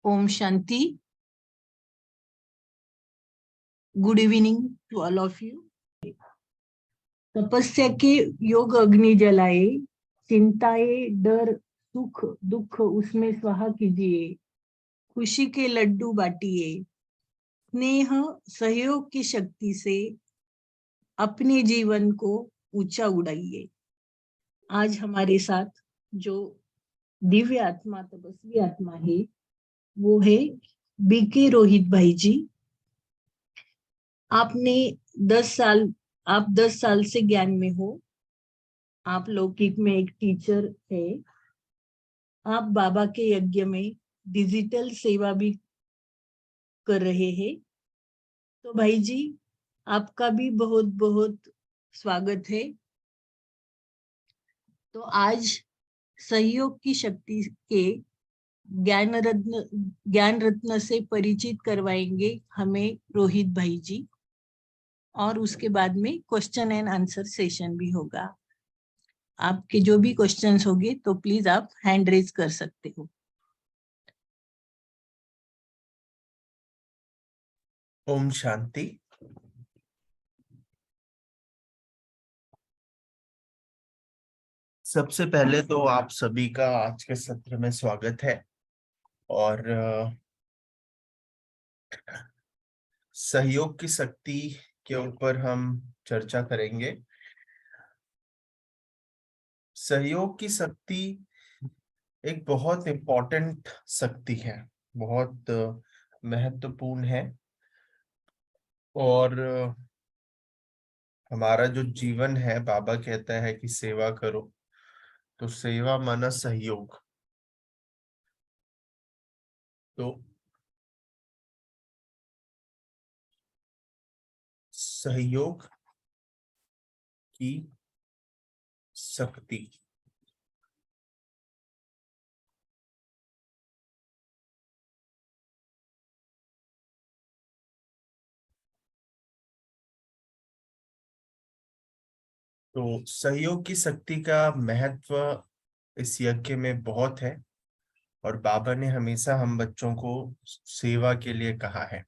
Om Shanti. Good evening to all of you. तपस्या के योग अग्नि जलाए, चिंताए डर सुख दुख उसमें स्वाहा कीजिए, खुशी के लड्डू बांटिए, स्नेह सहयोग की शक्ति से अपने जीवन को ऊंचा उड़ाइए। आज हमारे साथ जो दिव्य आत्मा तपस्वी आत्मा है वो है बीके रोहित भाई जी। आपने 10 साल आप 10 साल से ज्ञान में हो। आप लौकिक में एक टीचर है। आप बाबा के यज्ञ में डिजिटल सेवा भी कर रहे हैं। तो भाई जी, आपका भी बहुत बहुत स्वागत है। तो आज सहयोग की शक्ति के ज्ञान रत्न से परिचित करवाएंगे हमें रोहित भाई जी, और उसके बाद में क्वेश्चन एंड आंसर सेशन भी होगा। आपके जो भी क्वेश्चंस होंगे तो प्लीज आप हैंड रेज कर सकते हो। ओम शांति। सबसे पहले तो आप सभी का आज के सत्र में स्वागत है। और सहयोग की शक्ति के ऊपर हम चर्चा करेंगे। सहयोग की शक्ति एक बहुत इम्पोर्टेंट शक्ति है, बहुत महत्वपूर्ण है। और हमारा जो जीवन है, बाबा कहता है कि सेवा करो, तो सेवा माना सहयोग। तो सहयोग की शक्ति तो सहयोग की शक्ति का महत्व इस यज्ञ में बहुत है। और बाबा ने हमेशा हम बच्चों को सेवा के लिए कहा है,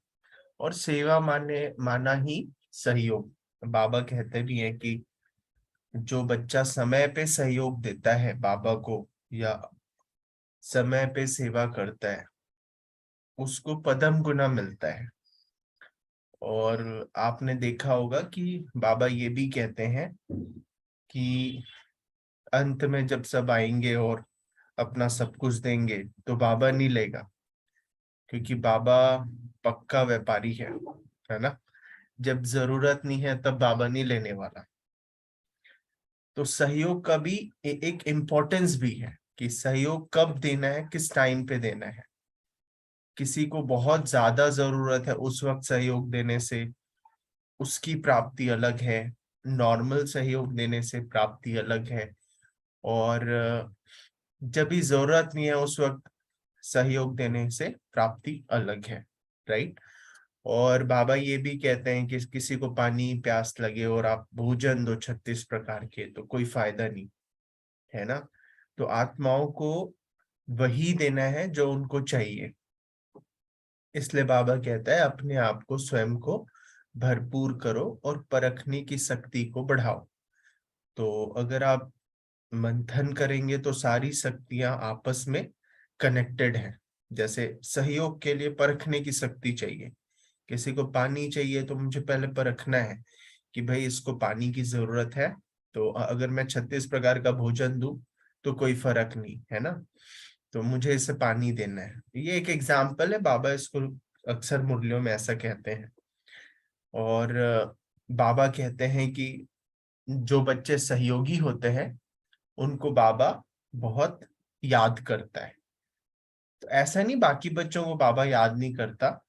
और सेवा माना ही सहयोग। बाबा कहते भी हैं कि जो बच्चा समय पे सहयोग देता है बाबा को, या समय पे सेवा करता है, उसको पदम गुना मिलता है। और आपने देखा होगा कि बाबा ये भी कहते हैं कि अंत में जब सब आएंगे और अपना सब कुछ देंगे तो बाबा नहीं लेगा, क्योंकि बाबा पक्का व्यापारी है ना। जब जरूरत नहीं है तब बाबा नहीं लेने वाला। तो सहयोग का भी एक इम्पोर्टेंस भी है कि सहयोग कब देना है, किस टाइम पे देना है। किसी को बहुत ज्यादा जरूरत है, उस वक्त सहयोग देने से उसकी प्राप्ति अलग है, नॉर्मल सहयोग देने से प्राप्ति अलग है। और जब भी जरूरत नहीं है उस वक्त सहयोग देने से प्राप्ति अलग है, राइट। और बाबा ये भी कहते हैं कि किसी को पानी प्यास लगे और आप भोजन दो 36 प्रकार के, तो कोई फायदा नहीं, है ना। तो आत्माओं को वही देना है जो उनको चाहिए। इसलिए बाबा कहता है अपने आप को, स्वयं को भरपूर करो और परखने की शक्ति को बढ़ाओ। तो अगर आप मंथन करेंगे तो सारी शक्तियां आपस में कनेक्टेड हैं। जैसे सहयोग के लिए परखने की शक्ति चाहिए। किसी को पानी चाहिए तो मुझे पहले परखना है कि भाई इसको पानी की जरूरत है। तो अगर मैं 36 प्रकार का भोजन दूं तो कोई फर्क नहीं है ना, तो मुझे इसे पानी देना है। ये एक एग्जाम्पल है, बाबा इसको अक्सर मुरलियों में ऐसा कहते हैं। और बाबा कहते हैं कि जो बच्चे सहयोगी होते हैं उनको बाबा बहुत याद करता है। तो ऐसा नहीं बाकी बच्चों को बाबा याद नहीं करता,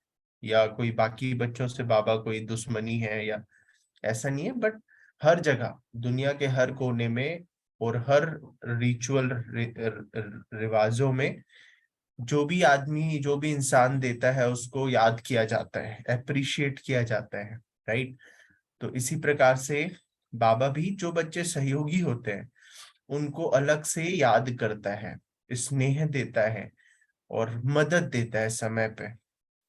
या कोई बाकी बच्चों से बाबा कोई दुश्मनी है, या ऐसा नहीं है। बट हर जगह, दुनिया के हर कोने में और हर रिचुअल रिवाजों में जो भी आदमी, जो भी इंसान देता है उसको याद किया जाता है, अप्रिशिएट किया जाता है, राइट। तो इसी प्रकार से बाबा भी जो बच्चे सहयोगी होते हैं उनको अलग से याद करता है, स्नेह देता है, और मदद देता है समय पे।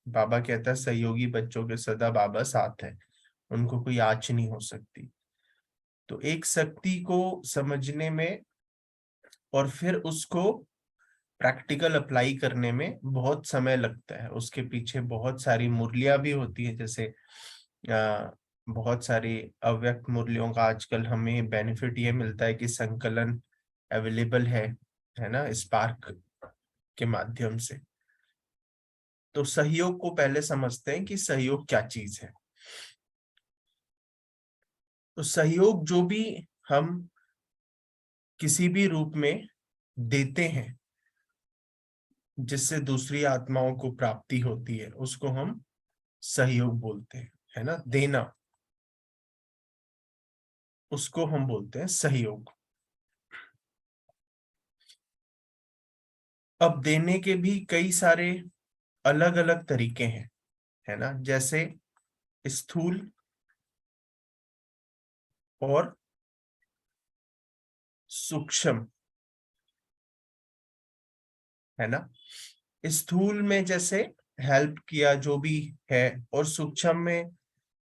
बाबा कहता है सहयोगी बच्चों के सदा बाबा साथ है, उनको कोई आँच नहीं हो सकती। तो एक शक्ति को समझने में और फिर उसको प्रैक्टिकल अप्लाई करने में बहुत समय लगता है, उसके पीछे बहुत सारी मुरलियां भी होती है। जैसे बहुत सारी अव्यक्त मुरलियों का आजकल हमें बेनिफिट ये मिलता है कि संकलन अवेलेबल है ना, स्पार्क के माध्यम से। तो सहयोग को पहले समझते हैं कि सहयोग क्या चीज है। तो सहयोग जो भी हम किसी भी रूप में देते हैं जिससे दूसरी आत्माओं को प्राप्ति होती है, उसको हम सहयोग बोलते हैं, है ना। देना, उसको हम बोलते हैं सहयोग। अब देने के भी कई सारे अलग अलग तरीके हैं, है ना। जैसे स्थूल और सूक्ष्म, है ना। स्थूल में जैसे हेल्प किया जो भी है, और सूक्ष्म में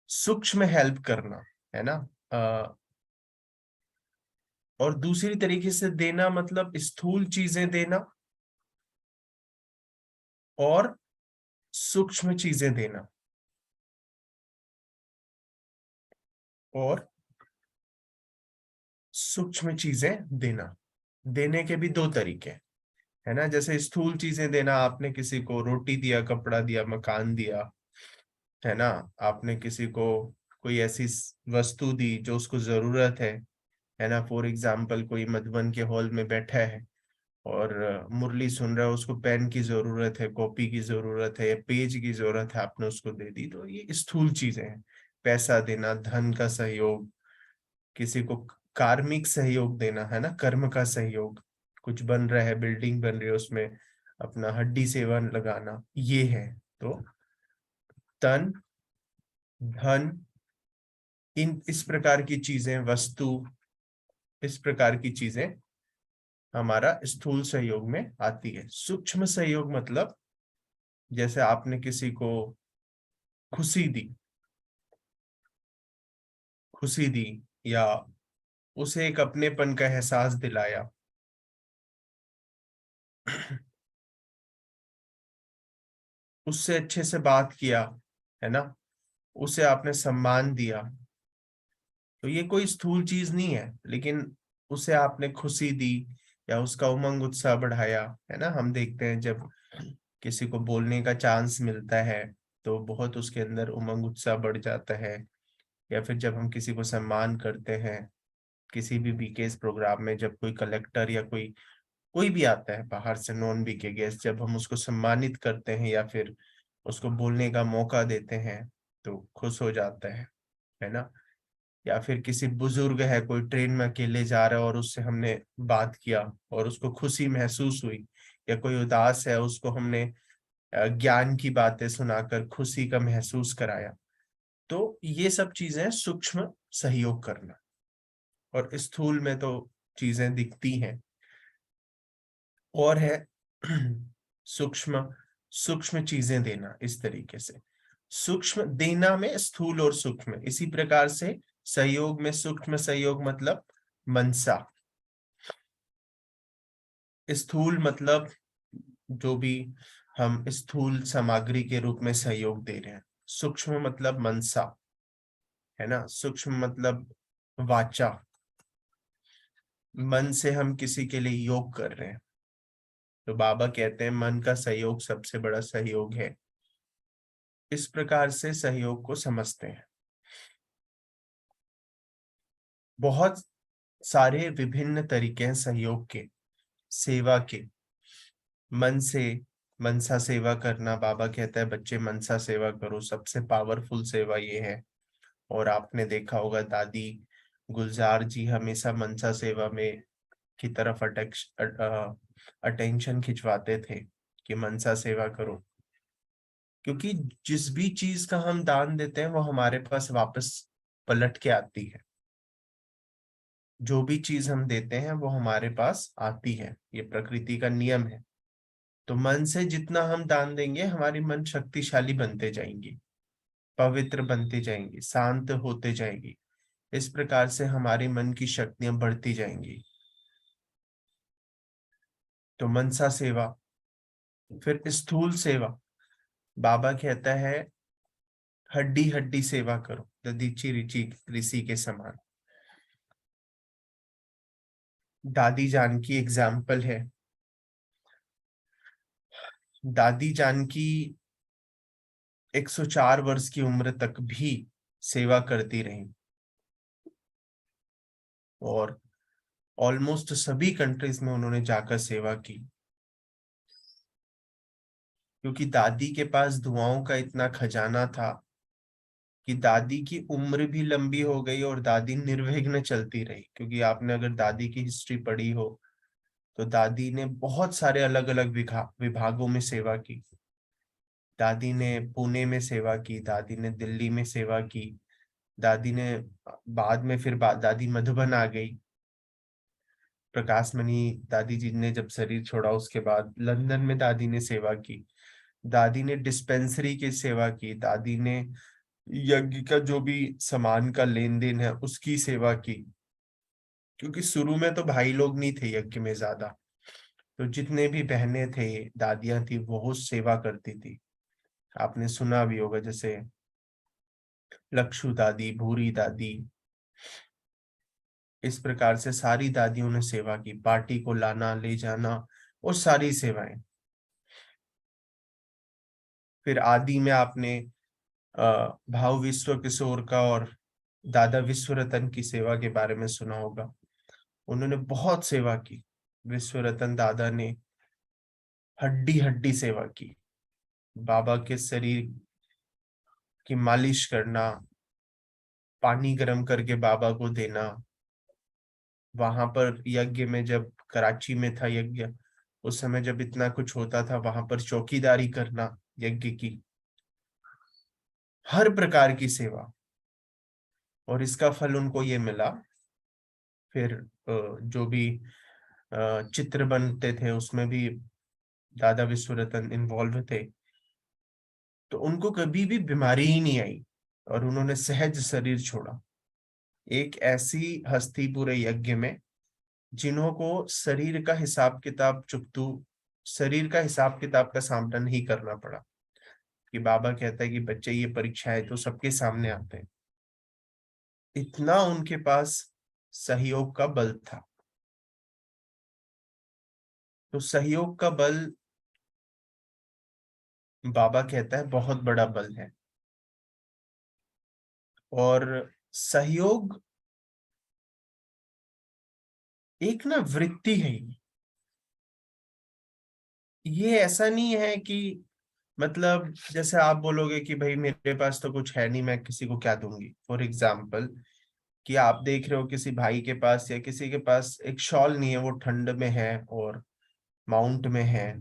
सूक्ष्म हेल्प करना, है ना। और दूसरी तरीके से देना मतलब स्थूल चीजें देना और सूक्ष्म चीजें देना। और सूक्ष्म चीजें देना, देने के भी दो तरीके, है ना। जैसे स्थूल चीजें देना, आपने किसी को रोटी दिया, कपड़ा दिया, मकान दिया, है ना। आपने किसी को कोई ऐसी वस्तु दी जो उसको जरूरत है ना। फॉर एग्जाम्पल कोई मधुबन के हॉल में बैठा है और मुरली सुन रहा है, उसको पेन की जरूरत है, कॉपी की जरूरत है या पेज की जरूरत है, आपने उसको दे दी, तो ये स्थूल चीजें हैं। पैसा देना, धन का सहयोग, किसी को कार्मिक सहयोग देना, है ना, कर्म का सहयोग, कुछ बन रहा है, बिल्डिंग बन रही है, उसमें अपना हड्डी सेवन लगाना, ये है। तो तन, धन, इस प्रकार की चीजें, वस्तु, इस प्रकार की चीजें हमारा स्थूल सहयोग में आती है। सूक्ष्म सहयोग मतलब जैसे आपने किसी को खुशी दी, खुशी दी या उसे एक अपनेपन का एहसास दिलाया, उससे अच्छे से बात किया, है ना, उसे आपने सम्मान दिया। तो ये कोई स्थूल चीज नहीं है, लेकिन उसे आपने खुशी दी या उसका उमंग उत्साह बढ़ाया, है ना। हम देखते हैं जब किसी को बोलने का चांस मिलता है तो बहुत उसके अंदर उमंग उत्साह बढ़ जाता है। या फिर जब हम किसी को सम्मान करते हैं, किसी भी बीकेएस प्रोग्राम में जब कोई कलेक्टर या कोई कोई भी आता है बाहर से, नॉन बीके गेस्ट, जब हम उसको सम्मानित करते हैं या फिर उसको बोलने का मौका देते हैं तो खुश हो जाता है ना। या फिर किसी बुजुर्ग है, कोई ट्रेन में अकेले जा रहा है और उससे हमने बात किया और उसको खुशी महसूस हुई, या कोई उदास है उसको हमने ज्ञान की बातें सुनाकर खुशी का महसूस कराया। तो ये सब चीजें सूक्ष्म सहयोग करना। और स्थूल में तो चीजें दिखती हैं। और है सूक्ष्म, सूक्ष्म चीजें देना इस तरीके से। सूक्ष्म देना में स्थूल और सूक्ष्म, इसी प्रकार से सहयोग में सूक्ष्म सहयोग मतलब मनसा, स्थूल मतलब जो भी हम स्थूल सामग्री के रूप में सहयोग दे रहे हैं। सूक्ष्म मतलब मनसा, है ना। सूक्ष्म मतलब वाचा, मन से हम किसी के लिए योग कर रहे हैं। तो बाबा कहते हैं मन का सहयोग सबसे बड़ा सहयोग है। इस प्रकार से सहयोग को समझते हैं। बहुत सारे विभिन्न तरीके हैं सहयोग के, सेवा के। मन से मनसा सेवा करना, बाबा कहता है बच्चे मनसा सेवा करो, सबसे पावरफुल सेवा ये है। और आपने देखा होगा दादी गुलजार जी हमेशा मनसा सेवा में की तरफ अटेंशन खिंचवाते थे कि मनसा सेवा करो। क्योंकि जिस भी चीज का हम दान देते हैं वो हमारे पास वापस पलट के आती है। जो भी चीज हम देते हैं वो हमारे पास आती है, ये प्रकृति का नियम है। तो मन से जितना हम दान देंगे हमारी मन शक्तिशाली बनते जाएंगी, पवित्र बनती जाएंगी, शांत होते जाएंगी। इस प्रकार से हमारे मन की शक्तियां बढ़ती जाएंगी। तो मनसा सेवा। फिर स्थूल सेवा, बाबा कहता है हड्डी हड्डी सेवा करो, दधीची ऋचि ऋषि के समान। दादी जान की एग्जाम्पल है। दादी जान की 104 वर्ष की उम्र तक भी सेवा करती रही और ऑलमोस्ट सभी कंट्रीज में उन्होंने जाकर सेवा की, क्योंकि दादी के पास दुआओं का इतना खजाना था कि दादी की उम्र भी लंबी हो गई और दादी निर्विघ्न चलती रही। क्योंकि आपने अगर दादी की हिस्ट्री पढ़ी हो तो दादी ने बहुत सारे अलग अलग विभागों में सेवा की। दादी ने पुणे में सेवा की, दादी ने दिल्ली में सेवा की, दादी ने बाद में फिर दादी मधुबन आ गई। प्रकाश मणि दादी जी ने जब शरीर छोड़ा उसके बाद लंदन में दादी ने सेवा की। दादी ने डिस्पेंसरी की सेवा की, दादी ने यज्ञ का जो भी सामान का लेन देन है उसकी सेवा की। क्योंकि शुरू में तो भाई लोग नहीं थे यज्ञ में ज्यादा, तो जितने भी बहनें थे, दादियां थी, वो सेवा करती थी। आपने सुना भी होगा, जैसे लक्षु दादी, भूरी दादी, इस प्रकार से सारी दादियों ने सेवा की, पार्टी को लाना ले जाना और सारी सेवाएं। फिर आदि में आपने भाव विश्व किशोर का और दादा विश्व रतन की सेवा के बारे में सुना होगा। उन्होंने बहुत सेवा की। विश्व रतन दादा ने हड्डी हड्डी सेवा की, बाबा के शरीर की मालिश करना, पानी गर्म करके बाबा को देना। वहां पर यज्ञ में, जब कराची में था यज्ञ, उस समय जब इतना कुछ होता था, वहां पर चौकीदारी करना यज्ञ की, हर प्रकार की सेवा। और इसका फल उनको ये मिला। फिर जो भी चित्र बनते थे उसमें भी दादा विश्वरतन इन्वॉल्व थे, तो उनको कभी भी बीमारी ही नहीं आई और उन्होंने सहज शरीर छोड़ा। एक ऐसी हस्ती पूरे यज्ञ में जिन्हों को शरीर का हिसाब किताब चुकतू शरीर का हिसाब किताब का सामना नहीं करना पड़ा। कि बाबा कहता है कि बच्चे ये परीक्षाएं तो सबके सामने आते हैं। इतना उनके पास सहयोग का बल था। तो सहयोग का बल, बाबा कहता है, बहुत बड़ा बल है। और सहयोग एक ना वृत्ति है। ये ऐसा नहीं है कि मतलब जैसे आप बोलोगे कि भाई मेरे पास तो कुछ है नहीं, मैं किसी को क्या दूंगी। फॉर एग्जाम्पल, कि आप देख रहे हो किसी भाई के पास या किसी के पास एक शॉल नहीं है, वो ठंड में है और माउंट में है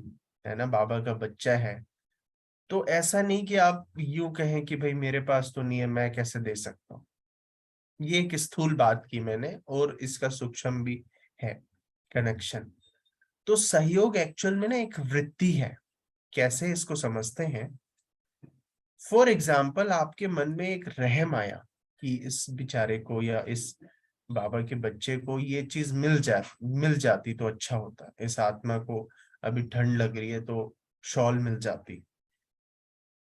ना, बाबा का बच्चा है। तो ऐसा नहीं कि आप यूं कहें कि भाई मेरे पास तो नहीं है, मैं कैसे दे सकता हूँ। ये एक स्थूल बात की मैंने, और इसका सूक्ष्म भी है कनेक्शन। तो सहयोग एक्चुअल में ना एक वृत्ति है। कैसे इसको समझते हैं? फॉर एग्जाम्पल, आपके मन में एक रहम आया कि इस बेचारे को या इस बाबा के बच्चे को ये चीज मिल जाती तो अच्छा होता, इस आत्मा को अभी ठंड लग रही है तो शॉल मिल जाती।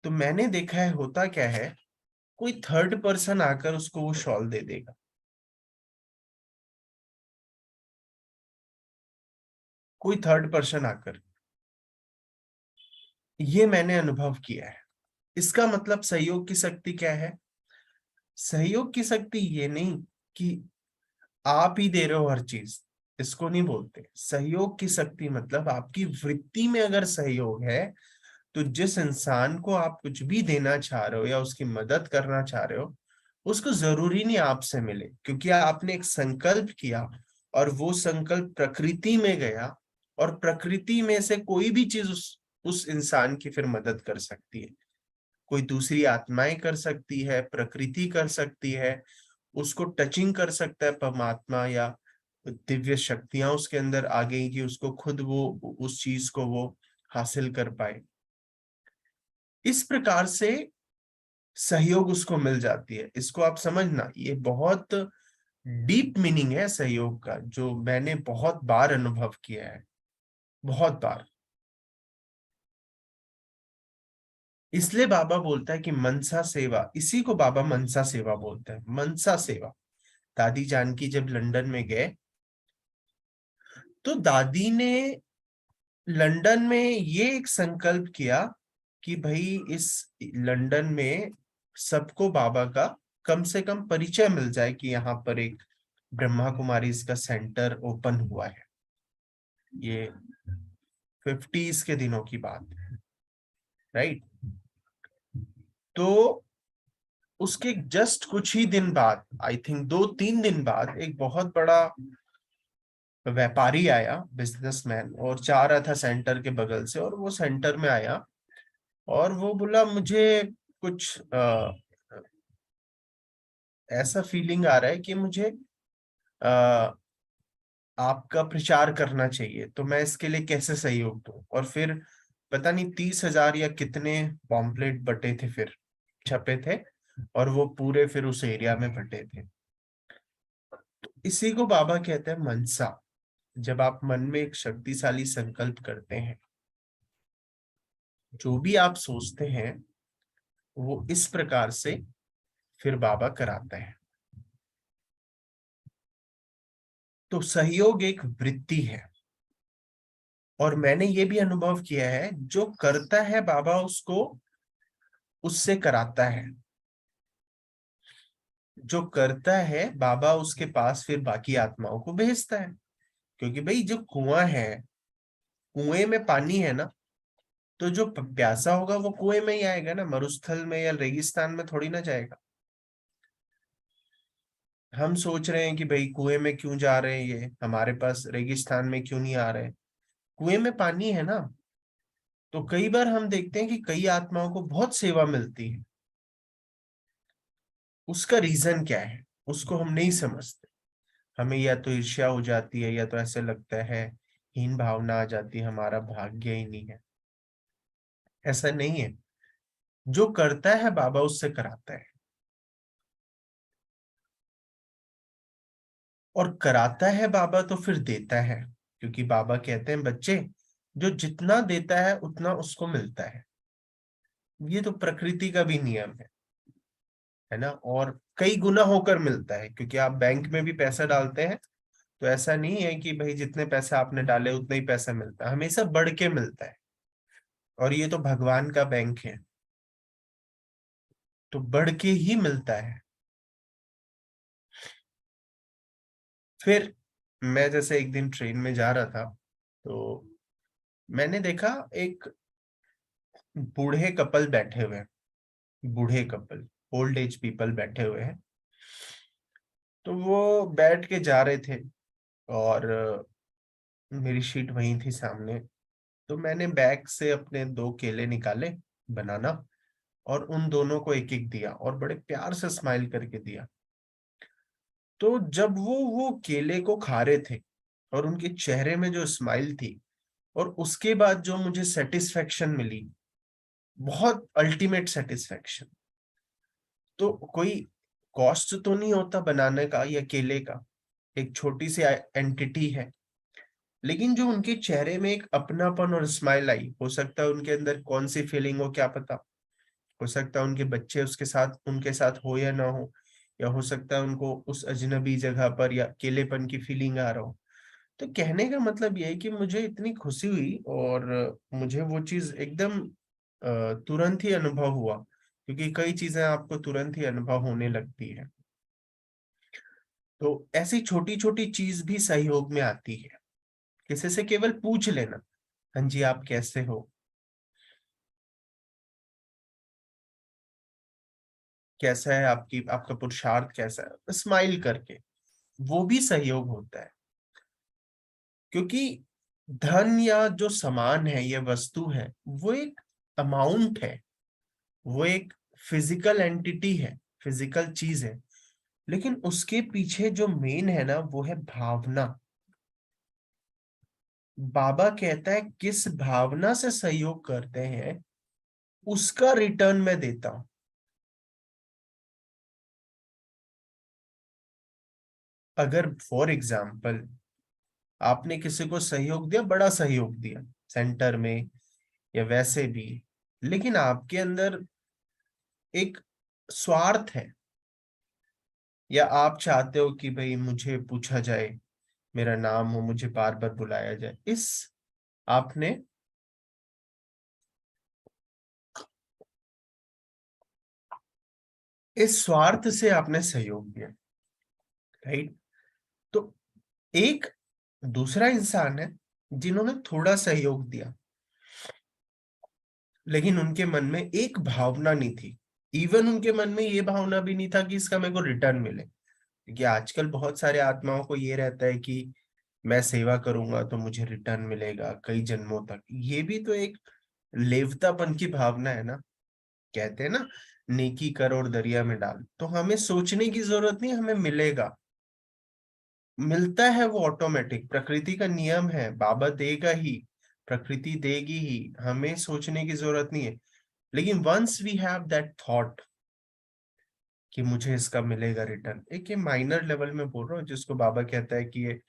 तो मैंने देखा है होता क्या है, कोई थर्ड पर्सन आकर उसको वो शॉल दे देगा। कोई थर्ड पर्सन आकर, ये मैंने अनुभव किया है। इसका मतलब सहयोग की शक्ति क्या है? सहयोग की शक्ति ये नहीं कि आप ही दे रहे हो हर चीज, इसको नहीं बोलते। सहयोग की शक्ति मतलब आपकी वृत्ति में अगर सहयोग है, तो जिस इंसान को आप कुछ भी देना चाह रहे हो या उसकी मदद करना चाह रहे हो, उसको जरूरी नहीं आपसे मिले, क्योंकि आपने एक संकल्प किया और वो संकल्प प्रकृति में गया, और प्रकृति में से कोई भी चीज उस इंसान की फिर मदद कर सकती है। कोई दूसरी आत्माएं कर सकती है, प्रकृति कर सकती है, उसको टचिंग कर सकता है परमात्मा, या दिव्य शक्तियां उसके अंदर आ गई कि उसको खुद वो उस चीज को वो हासिल कर पाए। इस प्रकार से सहयोग उसको मिल जाती है। इसको आप समझना, ये बहुत डीप मीनिंग है सहयोग का, जो मैंने बहुत बार अनुभव किया है, बहुत बार। इसलिए बाबा बोलता है कि मनसा सेवा, इसी को बाबा मनसा सेवा बोलते हैं, मनसा सेवा। दादी जानकी जब लंदन में गए तो दादी ने लंदन में ये एक संकल्प किया कि भाई इस लंदन में सबको बाबा का कम से कम परिचय मिल जाए कि यहाँ पर एक ब्रह्मा कुमारी इसका सेंटर ओपन हुआ है। ये 50s के दिनों की बात है, राइट। तो उसके जस्ट कुछ ही दिन बाद, आई थिंक 2-3 दिन बाद, एक बहुत बड़ा व्यापारी आया, बिजनेसमैन, और जा रहा था सेंटर के बगल से, और वो सेंटर में आया और वो बोला मुझे कुछ ऐसा फीलिंग आ रहा है कि मुझे आ, आपका प्रचार करना चाहिए, तो मैं इसके लिए कैसे सहयोग दूं। और फिर पता नहीं 30,000 या कितने पॉम्पलेट बटे थे, फिर छपे थे, और वो पूरे फिर उस एरिया में बटे थे। तो इसी को बाबा कहते हैं मनसा। जब आप मन में एक शक्तिशाली संकल्प करते हैं, जो भी आप सोचते हैं वो इस प्रकार से फिर बाबा कराते हैं। तो सहयोग एक वृत्ति है, और मैंने ये भी अनुभव किया है, जो करता है बाबा उसको उससे कराता है। जो करता है बाबा उसके पास फिर बाकी आत्माओं को भेजता है। क्योंकि भाई जो कुआं है, कुएं में पानी है ना, तो जो प्यासा होगा वो कुएं में ही आएगा ना, मरुस्थल में या रेगिस्तान में थोड़ी ना जाएगा। हम सोच रहे हैं कि भाई कुएं में क्यों जा रहे हैं, ये हमारे पास रेगिस्तान में क्यों नहीं आ रहे। कुएं में पानी है ना। तो कई बार हम देखते हैं कि कई आत्माओं को बहुत सेवा मिलती है। उसका रीजन क्या है उसको हम नहीं समझते। हमें या तो ईर्ष्या हो जाती है, या तो ऐसे लगता है हीन भावना आ जाती है, हमारा भाग्य ही नहीं है। ऐसा नहीं है। जो करता है बाबा उससे कराता है, और कराता है बाबा तो फिर देता है। क्योंकि बाबा कहते हैं बच्चे, जो जितना देता है उतना उसको मिलता है। ये तो प्रकृति का भी नियम है ना। और कई गुना होकर मिलता है, क्योंकि आप बैंक में भी पैसा डालते हैं, तो ऐसा नहीं है कि भाई जितने पैसे आपने डाले उतना ही पैसा मिलता है, हमेशा बढ़ के मिलता है। और ये तो भगवान का बैंक है, तो बढ़ के ही मिलता है। फिर मैं जैसे एक दिन ट्रेन में जा रहा था, तो मैंने देखा एक बूढ़े कपल बैठे हुए हैं। बूढ़े कपल, ओल्ड एज पीपल बैठे हुए हैं। तो वो बैठ के जा रहे थे, और मेरी सीट वहीं थी सामने। तो मैंने बैग से अपने 2 केले निकाले, बनाना, और उन दोनों को एक एक दिया, और बड़े प्यार से स्माइल करके दिया। तो जब वो केले को खा रहे थे, और उनके चेहरे में जो स्माइल थी, और उसके बाद जो मुझे सेटिस्फेक्शन मिली, बहुत अल्टीमेट सेटिस्फेक्शन। तो कोई कॉस्ट तो नहीं होता बनाने का या केले का, एक छोटी सी एंटिटी है, लेकिन जो उनके चेहरे में एक अपनापन और स्माइल आई, हो सकता है उनके अंदर कौन सी फीलिंग हो क्या पता। हो सकता है उनके बच्चे उसके साथ उनके साथ हो या ना हो, या हो सकता है उनको उस अजनबी जगह पर या अकेलेपन की फीलिंग आ रहा हो। तो कहने का मतलब ये है कि मुझे इतनी खुशी हुई, और मुझे वो चीज एकदम तुरंत ही अनुभव हुआ। क्योंकि कई चीजें आपको तुरंत ही अनुभव होने लगती है। तो ऐसी छोटी छोटी चीज भी सहयोग में आती है। किसी से केवल पूछ लेना, हाँ जी आप कैसे हो, कैसा है आपकी आपका पुरुषार्थ कैसा है, स्माइल करके, वो भी सहयोग होता है। क्योंकि धन या जो सामान है या वस्तु है, वो एक अमाउंट है, वो एक फिजिकल एंटिटी है, फिजिकल चीज है। लेकिन उसके पीछे जो मेन है ना, वो है भावना। बाबा कहता है किस भावना से सहयोग करते हैं उसका रिटर्न मैं देता हूं। अगर फॉर एग्जाम्पल आपने किसी को सहयोग दिया, बड़ा सहयोग दिया सेंटर में या वैसे भी, लेकिन आपके अंदर एक स्वार्थ है, या आप चाहते हो कि भाई मुझे पूछा जाए, मेरा नाम हो, मुझे बार बार बुलाया जाए, इस आपने इस स्वार्थ से आपने सहयोग दिया, राइट। तो एक दूसरा इंसान है जिन्होंने थोड़ा सहयोग दिया, लेकिन उनके मन में एक भावना नहीं थी, इवन उनके मन में ये भावना भी नहीं था कि इसका मेरे को रिटर्न मिले। क्योंकि आजकल बहुत सारे आत्माओं को ये रहता है कि मैं सेवा करूंगा तो मुझे रिटर्न मिलेगा कई जन्मों तक। ये भी तो एक लेवतापन की भावना है ना। कहते हैं ना, नेकी कर और दरिया में डाल। तो हमें सोचने की जरूरत नहीं, हमें मिलेगा, मिलता है वो ऑटोमेटिक, प्रकृति का नियम है, बाबा देगा ही, प्रकृति देगी ही, हमें सोचने की जरूरत नहीं है। लेकिन once we have that thought कि मुझे इसका मिलेगा रिटर्न, एक ये माइनर लेवल में बोल रहा हूँ जिसको बाबा कहता है कि ये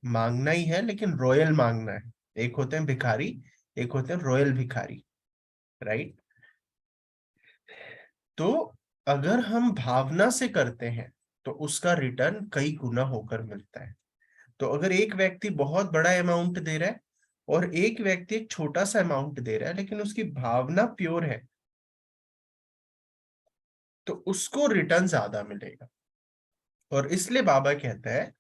मांगना ही है, लेकिन रॉयल मांगना है। एक होते हैं भिखारी, एक होते हैं रॉयल भिखारी, राइट। तो अगर हम भावना से करते हैं तो उसका रिटर्न कई गुना होकर मिलता है। तो अगर एक व्यक्ति बहुत बड़ा अमाउंट दे रहा है और एक व्यक्ति एक छोटा सा अमाउंट दे रहा है, लेकिन उसकी भावना प्योर है, तो उसको रिटर्न ज्यादा मिलेगा। और इसलिए बाबा कहता है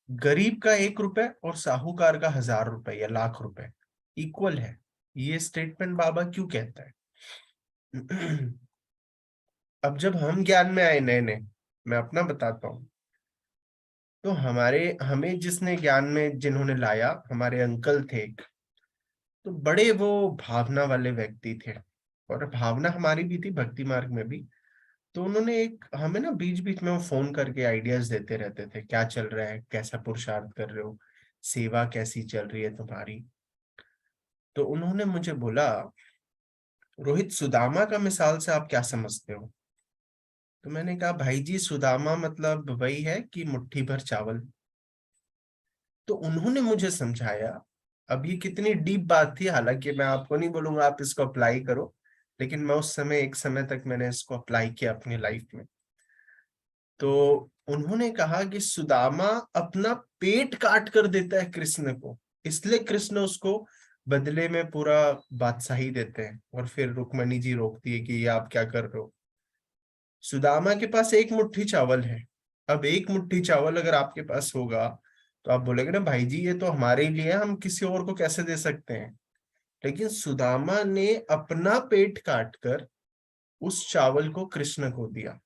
गरीब का 1 रुपए और साहूकार का 1000 रुपए या लाख रुपए इक्वल है। ये स्टेटमेंट बाबा क्यों कहता है? अब जब हम ज्ञान में आए नए नए, मैं अपना बताता हूँ, तो हमें जिसने ज्ञान में जिन्होंने लाया, हमारे अंकल थे एक, तो बड़े वो भावना वाले व्यक्ति थे, और भावना हमारी भी थी भक्ति मार्ग में भी। तो उन्होंने एक हमें ना बीच बीच में वो फोन करके आइडियाज देते रहते थे, क्या चल रहा है, कैसा पुरुषार्थ कर रहे हो, सेवा कैसी चल रही है तुम्हारी। तो उन्होंने मुझे बोला, रोहित सुदामा का मिसाल से आप क्या समझते हो? तो मैंने कहा भाई जी, सुदामा मतलब वही है कि मुट्ठी भर चावल। तो उन्होंने मुझे समझाया। अब ये कितनी डीप बात थी, हालांकि मैं आपको नहीं बोलूंगा आप इसको अप्लाई करो, लेकिन मैं उस समय एक समय तक मैंने इसको अप्लाई किया अपनी लाइफ में। तो उन्होंने कहा कि सुदामा अपना पेट काट कर देता है कृष्ण को, इसलिए कृष्ण उसको बदले में पूरा बादशाही देते हैं। और फिर रुक्मणी जी रोकती है कि ये आप क्या कर रहे हो। सुदामा के पास एक मुट्ठी चावल है। अब एक मुट्ठी चावल अगर आपके पास होगा तो आप बोलेंगे ना भाई जी ये तो हमारे लिए है, हम किसी और को कैसे दे सकते हैं। लेकिन सुदामा ने अपना पेट काट कर उस चावल को कृष्ण को दिया।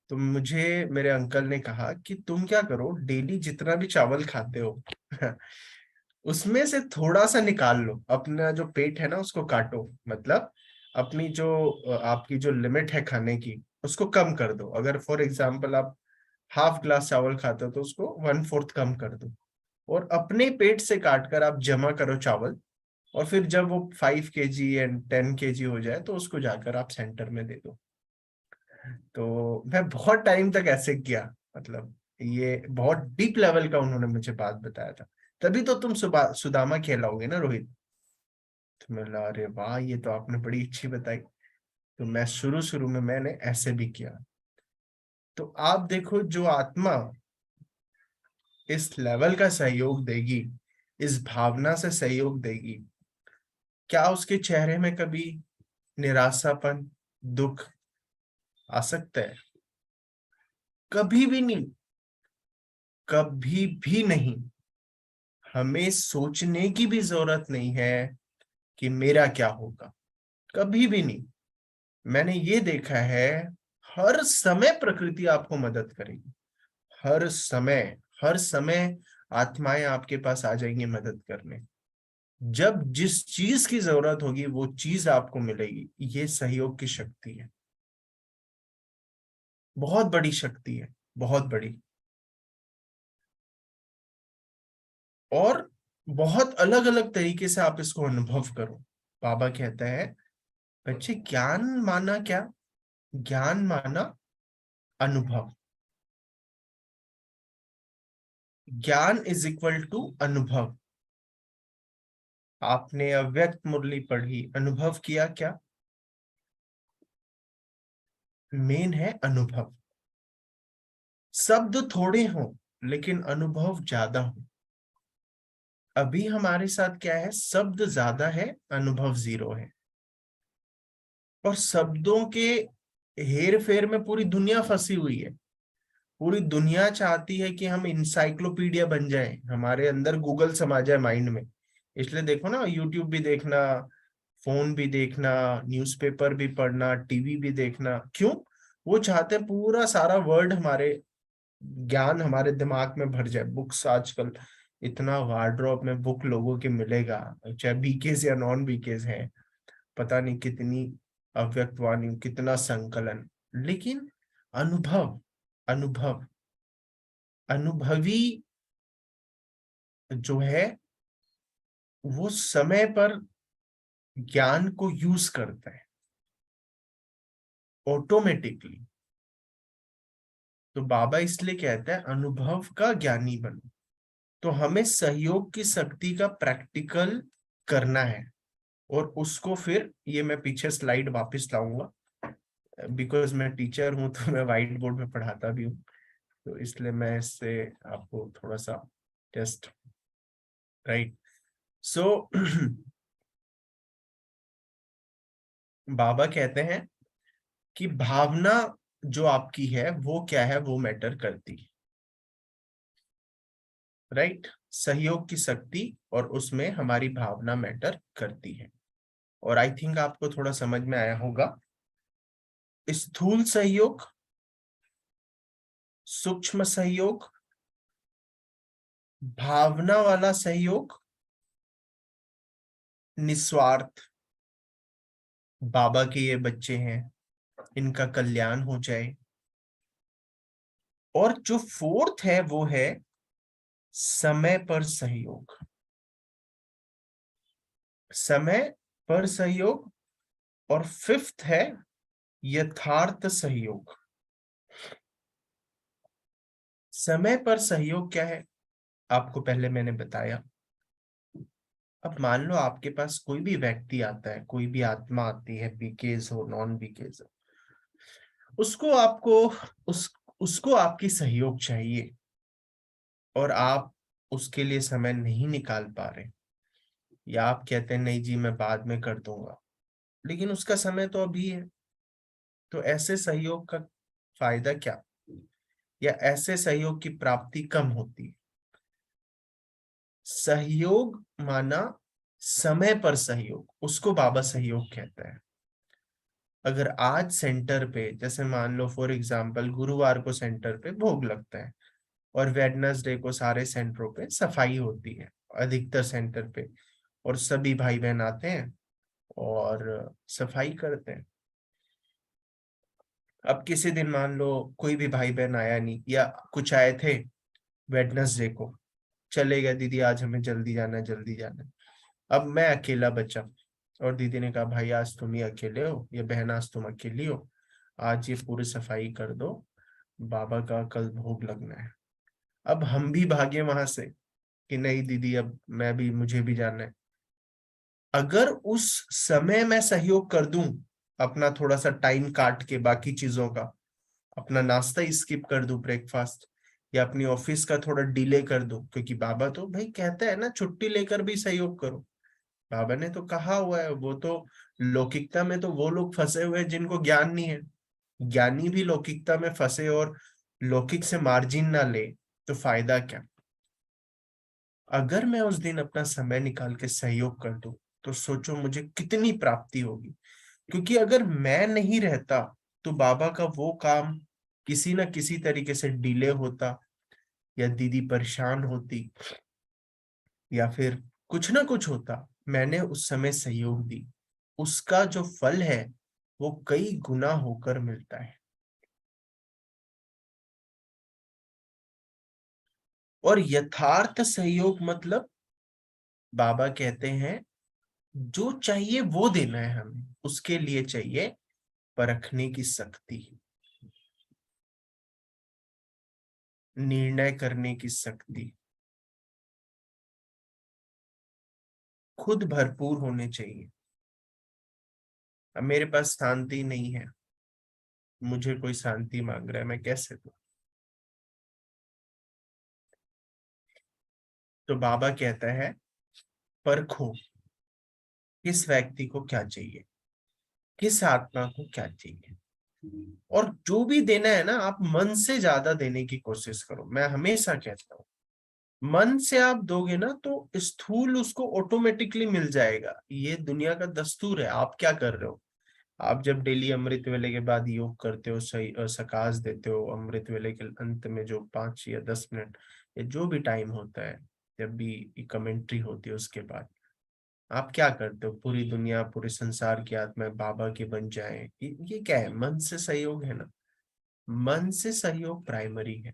तो मुझे मेरे अंकल ने कहा कि तुम क्या करो, डेली जितना भी चावल खाते हो उसमें से थोड़ा सा निकाल लो, अपना जो पेट है ना उसको काटो, मतलब अपनी जो आपकी जो लिमिट है खाने की उसको कम कर दो। अगर फॉर एग्जाम्पल आप हाफ ग्लास चावल खाते हो तो उसको 1/4 कम कर दो, और अपने पेट से काट कर आप जमा करो चावल। और फिर जब वो 5 kg एंड 10 kg हो जाए तो उसको जाकर आप सेंटर में दे दो। तो मैं बहुत टाइम तक ऐसे किया, मतलब ये बहुत डीप लेवल का उन्होंने मुझे बात बताया था। तभी तो तुम सुदामा कहलाओगे ना रोहित। तो मैं बोला अरे वाह, ये तो आपने बड़ी अच्छी बताई। तो मैं शुरू शुरू में मैंने ऐसे भी किया। तो आप देखो, जो आत्मा इस लेवल का सहयोग देगी, इस भावना से सहयोग देगी, क्या उसके चेहरे में कभी निराशापन, दुख आ सकता है? कभी भी नहीं, कभी भी नहीं। हमें सोचने की भी जरूरत नहीं है कि मेरा क्या होगा, कभी भी नहीं। मैंने ये देखा है, हर समय प्रकृति आपको मदद करेगी, हर समय, हर समय आत्माएं आपके पास आ जाएंगी मदद करने। जब जिस चीज की जरूरत होगी वो चीज आपको मिलेगी। ये सहयोग की शक्ति है, बहुत बड़ी शक्ति है, बहुत बड़ी। और बहुत अलग अलग तरीके से आप इसको अनुभव करो। बाबा कहता है बच्चे, ज्ञान माना क्या? ज्ञान माना अनुभव। ज्ञान इज इक्वल टू अनुभव। आपने अव्यक्त मुरली पढ़ी, अनुभव किया क्या? मेन है अनुभव। शब्द थोड़े हों लेकिन अनुभव ज्यादा हो। अभी हमारे साथ क्या है? शब्द ज्यादा है, अनुभव जीरो है। और शब्दों के हेर फेर में पूरी दुनिया फंसी हुई है। पूरी दुनिया चाहती है कि हम इंसाइक्लोपीडिया बन जाएं, हमारे अंदर गूगल समा जाए माइंड में। इसलिए देखो ना, यूट्यूब भी देखना, फोन भी देखना, न्यूज़पेपर भी पढ़ना, टीवी भी देखना। क्यों? वो चाहते हैं पूरा सारा वर्ल्ड हमारे, ज्ञान हमारे दिमाग में भर जाए। बुक्स आजकल इतना वार्डरोब में बुक लोगों के मिलेगा, चाहे बीकेस या नॉन बीकेस है, पता नहीं कितनी अव्यक्त वाणी, कितना संकलन। लेकिन अनुभव, अनुभव, अनुभवी जो है वो समय पर ज्ञान को यूज करता है ऑटोमेटिकली। तो बाबा इसलिए कहता है अनुभव का ज्ञानी बनो। तो हमें सहयोग की शक्ति का प्रैक्टिकल करना है। और उसको फिर, ये मैं पीछे स्लाइड वापस लाऊंगा, बिकॉज मैं टीचर हूं तो मैं व्हाइट बोर्ड में पढ़ाता भी हूँ। तो इसलिए मैं इससे आपको थोड़ा सा टेस्ट, राइट। सो बाबा कहते हैं कि भावना जो आपकी है वो क्या है, वो मैटर करती है, राइट। सहयोग की शक्ति और उसमें हमारी भावना मैटर करती है। और आई थिंक आपको थोड़ा समझ में आया होगा। स्थूल सहयोग, सूक्ष्म सहयोग, भावना वाला सहयोग, निस्वार्थ। बाबा के ये बच्चे हैं, इनका कल्याण हो जाए। और जो फोर्थ है वो है समय पर सहयोग। समय पर सहयोग। और फिफ्थ है यथार्थ सहयोग। समय पर सहयोग क्या है आपको पहले मैंने बताया। अब मान लो आपके पास कोई भी व्यक्ति आता है, कोई भी आत्मा आती है, बीकेज हो नॉन बीकेज हो, उसको आपको, उसको आपकी सहयोग चाहिए और आप उसके लिए समय नहीं निकाल पा रहे, या आप कहते हैं नहीं जी मैं बाद में कर दूंगा, लेकिन उसका समय तो अभी है। तो ऐसे सहयोग का फायदा क्या, या ऐसे सहयोग की प्राप्ति कम होती है। सहयोग माना समय पर सहयोग, उसको बाबा सहयोग कहता है। अगर आज सेंटर पे, जैसे मान लो फॉर एग्जांपल गुरुवार को सेंटर पे भोग लगता है और वेडनेसडे को सारे सेंटरों पे सफाई होती है, अधिकतर सेंटर पे, और सभी भाई बहन आते हैं और सफाई करते हैं। अब किसी दिन मान लो कोई भी भाई बहन आया नहीं, या कुछ आए थे वेडनेसडे को, चले गए, दीदी आज हमें जल्दी जाना है, जल्दी जाना है। अब मैं अकेला बचा और दीदी ने कहा भाई आज तुम ही अकेले हो, या बहन आज तुम अकेली हो, आज ये पूरी सफाई कर दो, बाबा का कल भोग लगना है। अब हम भी भागे वहां से कि नहीं दीदी अब मैं भी, मुझे भी जाना है। अगर उस समय मैं सहयोग कर दूं, अपना थोड़ा सा टाइम काट के बाकी चीजों का, अपना नाश्ता ही स्किप कर दूं, ब्रेकफास्ट, या अपनी ऑफिस का थोड़ा डिले कर दूं, क्योंकि बाबा तो भाई कहता है ना छुट्टी लेकर भी सहयोग करो। बाबा ने तो कहा हुआ है, वो तो लौकिकता में तो वो लोग फंसे हुए हैं जिनको ज्ञान नहीं है। ज्ञानी भी लौकिकता में फंसे और लौकिक से मार्जिन ना ले तो फायदा क्या। अगर मैं उस दिन अपना समय निकाल के सहयोग कर दूं तो सोचो मुझे कितनी प्राप्ति होगी। क्योंकि अगर मैं नहीं रहता तो बाबा का वो काम किसी ना किसी तरीके से डिले होता, या दीदी परेशान होती, या फिर कुछ ना कुछ होता। मैंने उस समय सहयोग दी, उसका जो फल है वो कई गुना होकर मिलता है। और यथार्थ सहयोग मतलब बाबा कहते हैं जो चाहिए वो देना है हमें, उसके लिए चाहिए परखने की शक्ति, निर्णय करने की शक्ति, खुद भरपूर होने चाहिए। अब मेरे पास शांति नहीं है, मुझे कोई शांति मांग रहा है, मैं कैसे दूं? तो बाबा कहता है परखो किस व्यक्ति को क्या चाहिए, किस आत्मा को क्या चाहिए, और जो भी देना है ना, आप मन से ज्यादा देने की कोशिश करो। मैं हमेशा कहता हूँ मन से आप दोगे ना तो स्थूल उसको ऑटोमेटिकली मिल जाएगा। ये दुनिया का दस्तूर है। आप क्या कर रहे हो? आप जब डेली अमृत वेले के बाद योग करते हो, सही सकाश देते हो, अमृत वेले के अंत में जो 5 या 10 मिनट या जो भी टाइम होता है, जब भी कमेंट्री होती है उसके बाद आप क्या करते हो? पूरी दुनिया, पूरे संसार की आत्माएं बाबा के बन जाएं। ये क्या है? मन से सहयोग है ना। मन से सहयोग प्राइमरी है।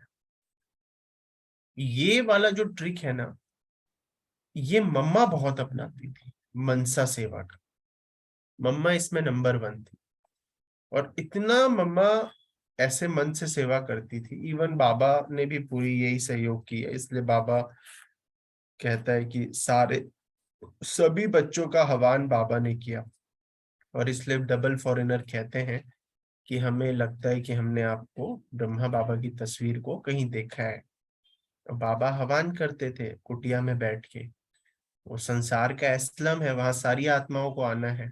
ये वाला जो ट्रिक है ना, ये मम्मा बहुत अपनाती थी, मनसा सेवा का। मम्मा इसमें नंबर 1 थी। और इतना मम्मा ऐसे मन से सेवा करती थी, इवन बाबा ने भी पूरी यही सहयोग की है। इसलिए बाबा कहता है कि सारे सभी बच्चों का हवान बाबा ने किया। और इसलिए डबल फॉरेनर कहते हैं कि हमें लगता है कि हमने आपको, ब्रह्मा बाबा की तस्वीर को कहीं देखा है। और बाबा हवान करते थे कुटिया में बैठ के। वो संसार का एस्लम है, वहां सारी आत्माओं को आना है।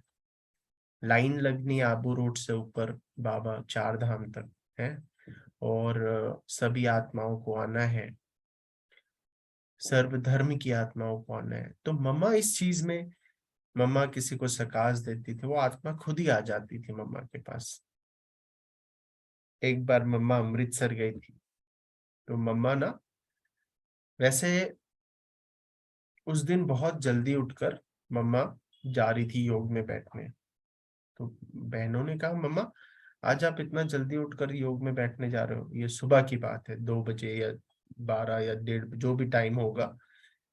लाइन लगनी आबू रोड से ऊपर बाबा 4 धाम तक है। और सभी आत्माओं को आना है, सर्वधर्म की आत्माओं को आना है। तो मम्मा इस चीज में, मम्मा किसी को सकाश देती थी, वो आत्मा खुद ही आ जाती थी मम्मा के पास। एक बार मम्मा अमृतसर गई थी, तो मम्मा ना, वैसे उस दिन बहुत जल्दी उठकर मम्मा जा रही थी योग में बैठने। तो बहनों ने कहा मम्मा आज आप इतना जल्दी उठकर योग में बैठने जा रहे हो? ये सुबह की बात है, 2 बजे या 12 या 1:30, जो भी टाइम होगा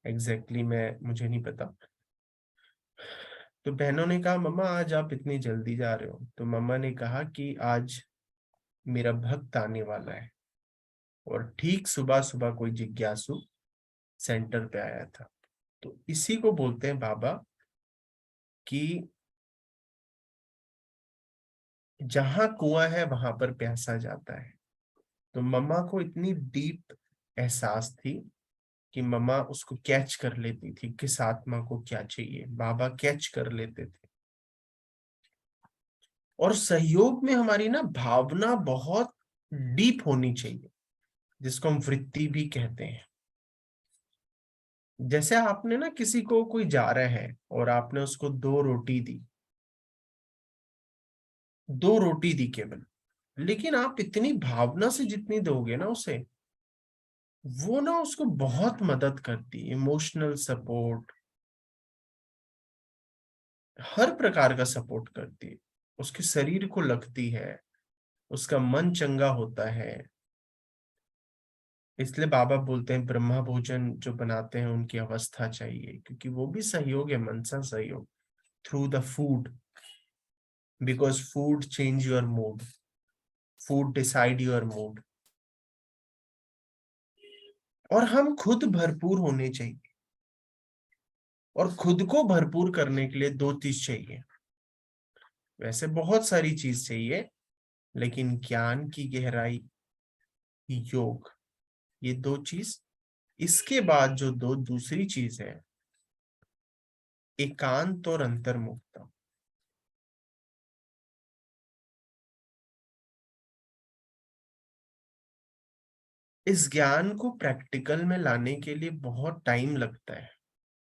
एग्जैक्टली मैं मुझे नहीं पता। तो बहनों ने कहा मम्मा आज आप इतनी जल्दी जा रहे हो? तो मम्मा ने कहा कि आज मेरा भक्त आने वाला है। और ठीक सुबह सुबह कोई जिज्ञासु सेंटर पे आया था। तो इसी को बोलते हैं बाबा कि जहां कुआं है वहां पर प्यासा जाता है। तो मम्मा को इतनी डीप एहसास थी कि मम्मा उसको कैच कर लेती थी, किस आत्मा को क्या चाहिए, बाबा कैच कर लेते थे। और सहयोग में हमारी ना भावना बहुत डीप होनी चाहिए, जिसको हम वृत्ति भी कहते हैं। जैसे आपने ना किसी को, कोई जा रहा है और आपने उसको 2 रोटी दी, 2 रोटी दी केवल, लेकिन आप इतनी भावना से जितनी दोगे ना उसे, वो ना उसको बहुत मदद करती है। इमोशनल सपोर्ट, हर प्रकार का सपोर्ट करती है, उसके शरीर को लगती है, उसका मन चंगा होता है। इसलिए बाबा बोलते हैं ब्रह्मा भोजन जो बनाते हैं उनकी अवस्था चाहिए, क्योंकि वो भी सहयोग है, मनसा सहयोग through the food. Because food change your mood, food decide your mood. और हम खुद भरपूर होने चाहिए। और खुद को भरपूर करने के लिए 2 चीज चाहिए। वैसे बहुत सारी चीज चाहिए, लेकिन ज्ञान की गहराई, योग, ये 2 चीज। इसके बाद जो दूसरी चीज है, एकांत और अंतर्मुखता। इस ज्ञान को प्रैक्टिकल में लाने के लिए बहुत टाइम लगता है।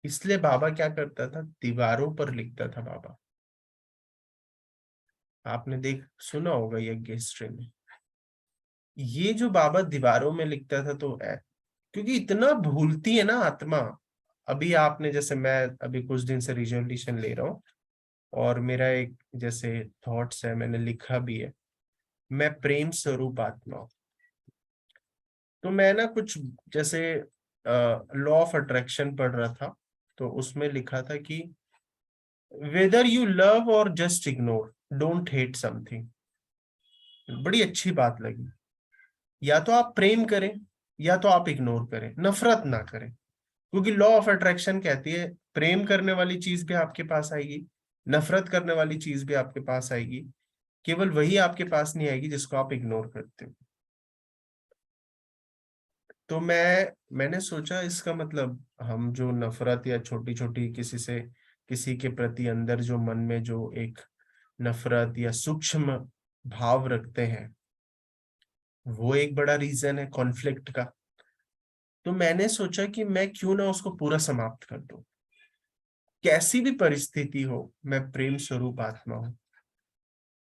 इसलिए बाबा क्या करता था, दीवारों पर लिखता था बाबा। आपने सुना होगा यज्ञ हिस्ट्री में, ये जो बाबा दीवारों में लिखता था, तो क्योंकि इतना भूलती है ना आत्मा। अभी आपने, जैसे मैं अभी कुछ दिन से रिजोल्यूशन ले रहा हूँ, और मेरा एक जैसे थॉट्स है, मैंने लिखा भी है, मैं प्रेम स्वरूप आत्मा हूं। तो मैं ना कुछ जैसे लॉ ऑफ अट्रैक्शन पढ़ रहा था, तो उसमें लिखा था कि वेदर यू लव और just ignore, don't hate something. बड़ी अच्छी बात लगी। या तो आप प्रेम करें या तो आप इग्नोर करें, नफरत ना करें। क्योंकि लॉ ऑफ अट्रैक्शन कहती है प्रेम करने वाली चीज भी आपके पास आएगी, नफरत करने वाली चीज भी आपके पास आएगी। केवल वही आपके पास नहीं आएगी जिसको आप इग्नोर करते हो। तो मैंने सोचा इसका मतलब हम जो नफरत या छोटी छोटी किसी के प्रति अंदर जो मन में जो एक नफरत या सूक्ष्म भाव रखते हैं, वो एक बड़ा रीजन है कॉन्फ्लिक्ट का। तो मैंने सोचा कि मैं क्यों ना उसको पूरा समाप्त कर दूं। कैसी भी परिस्थिति हो, मैं प्रेम स्वरूप आत्मा हूं।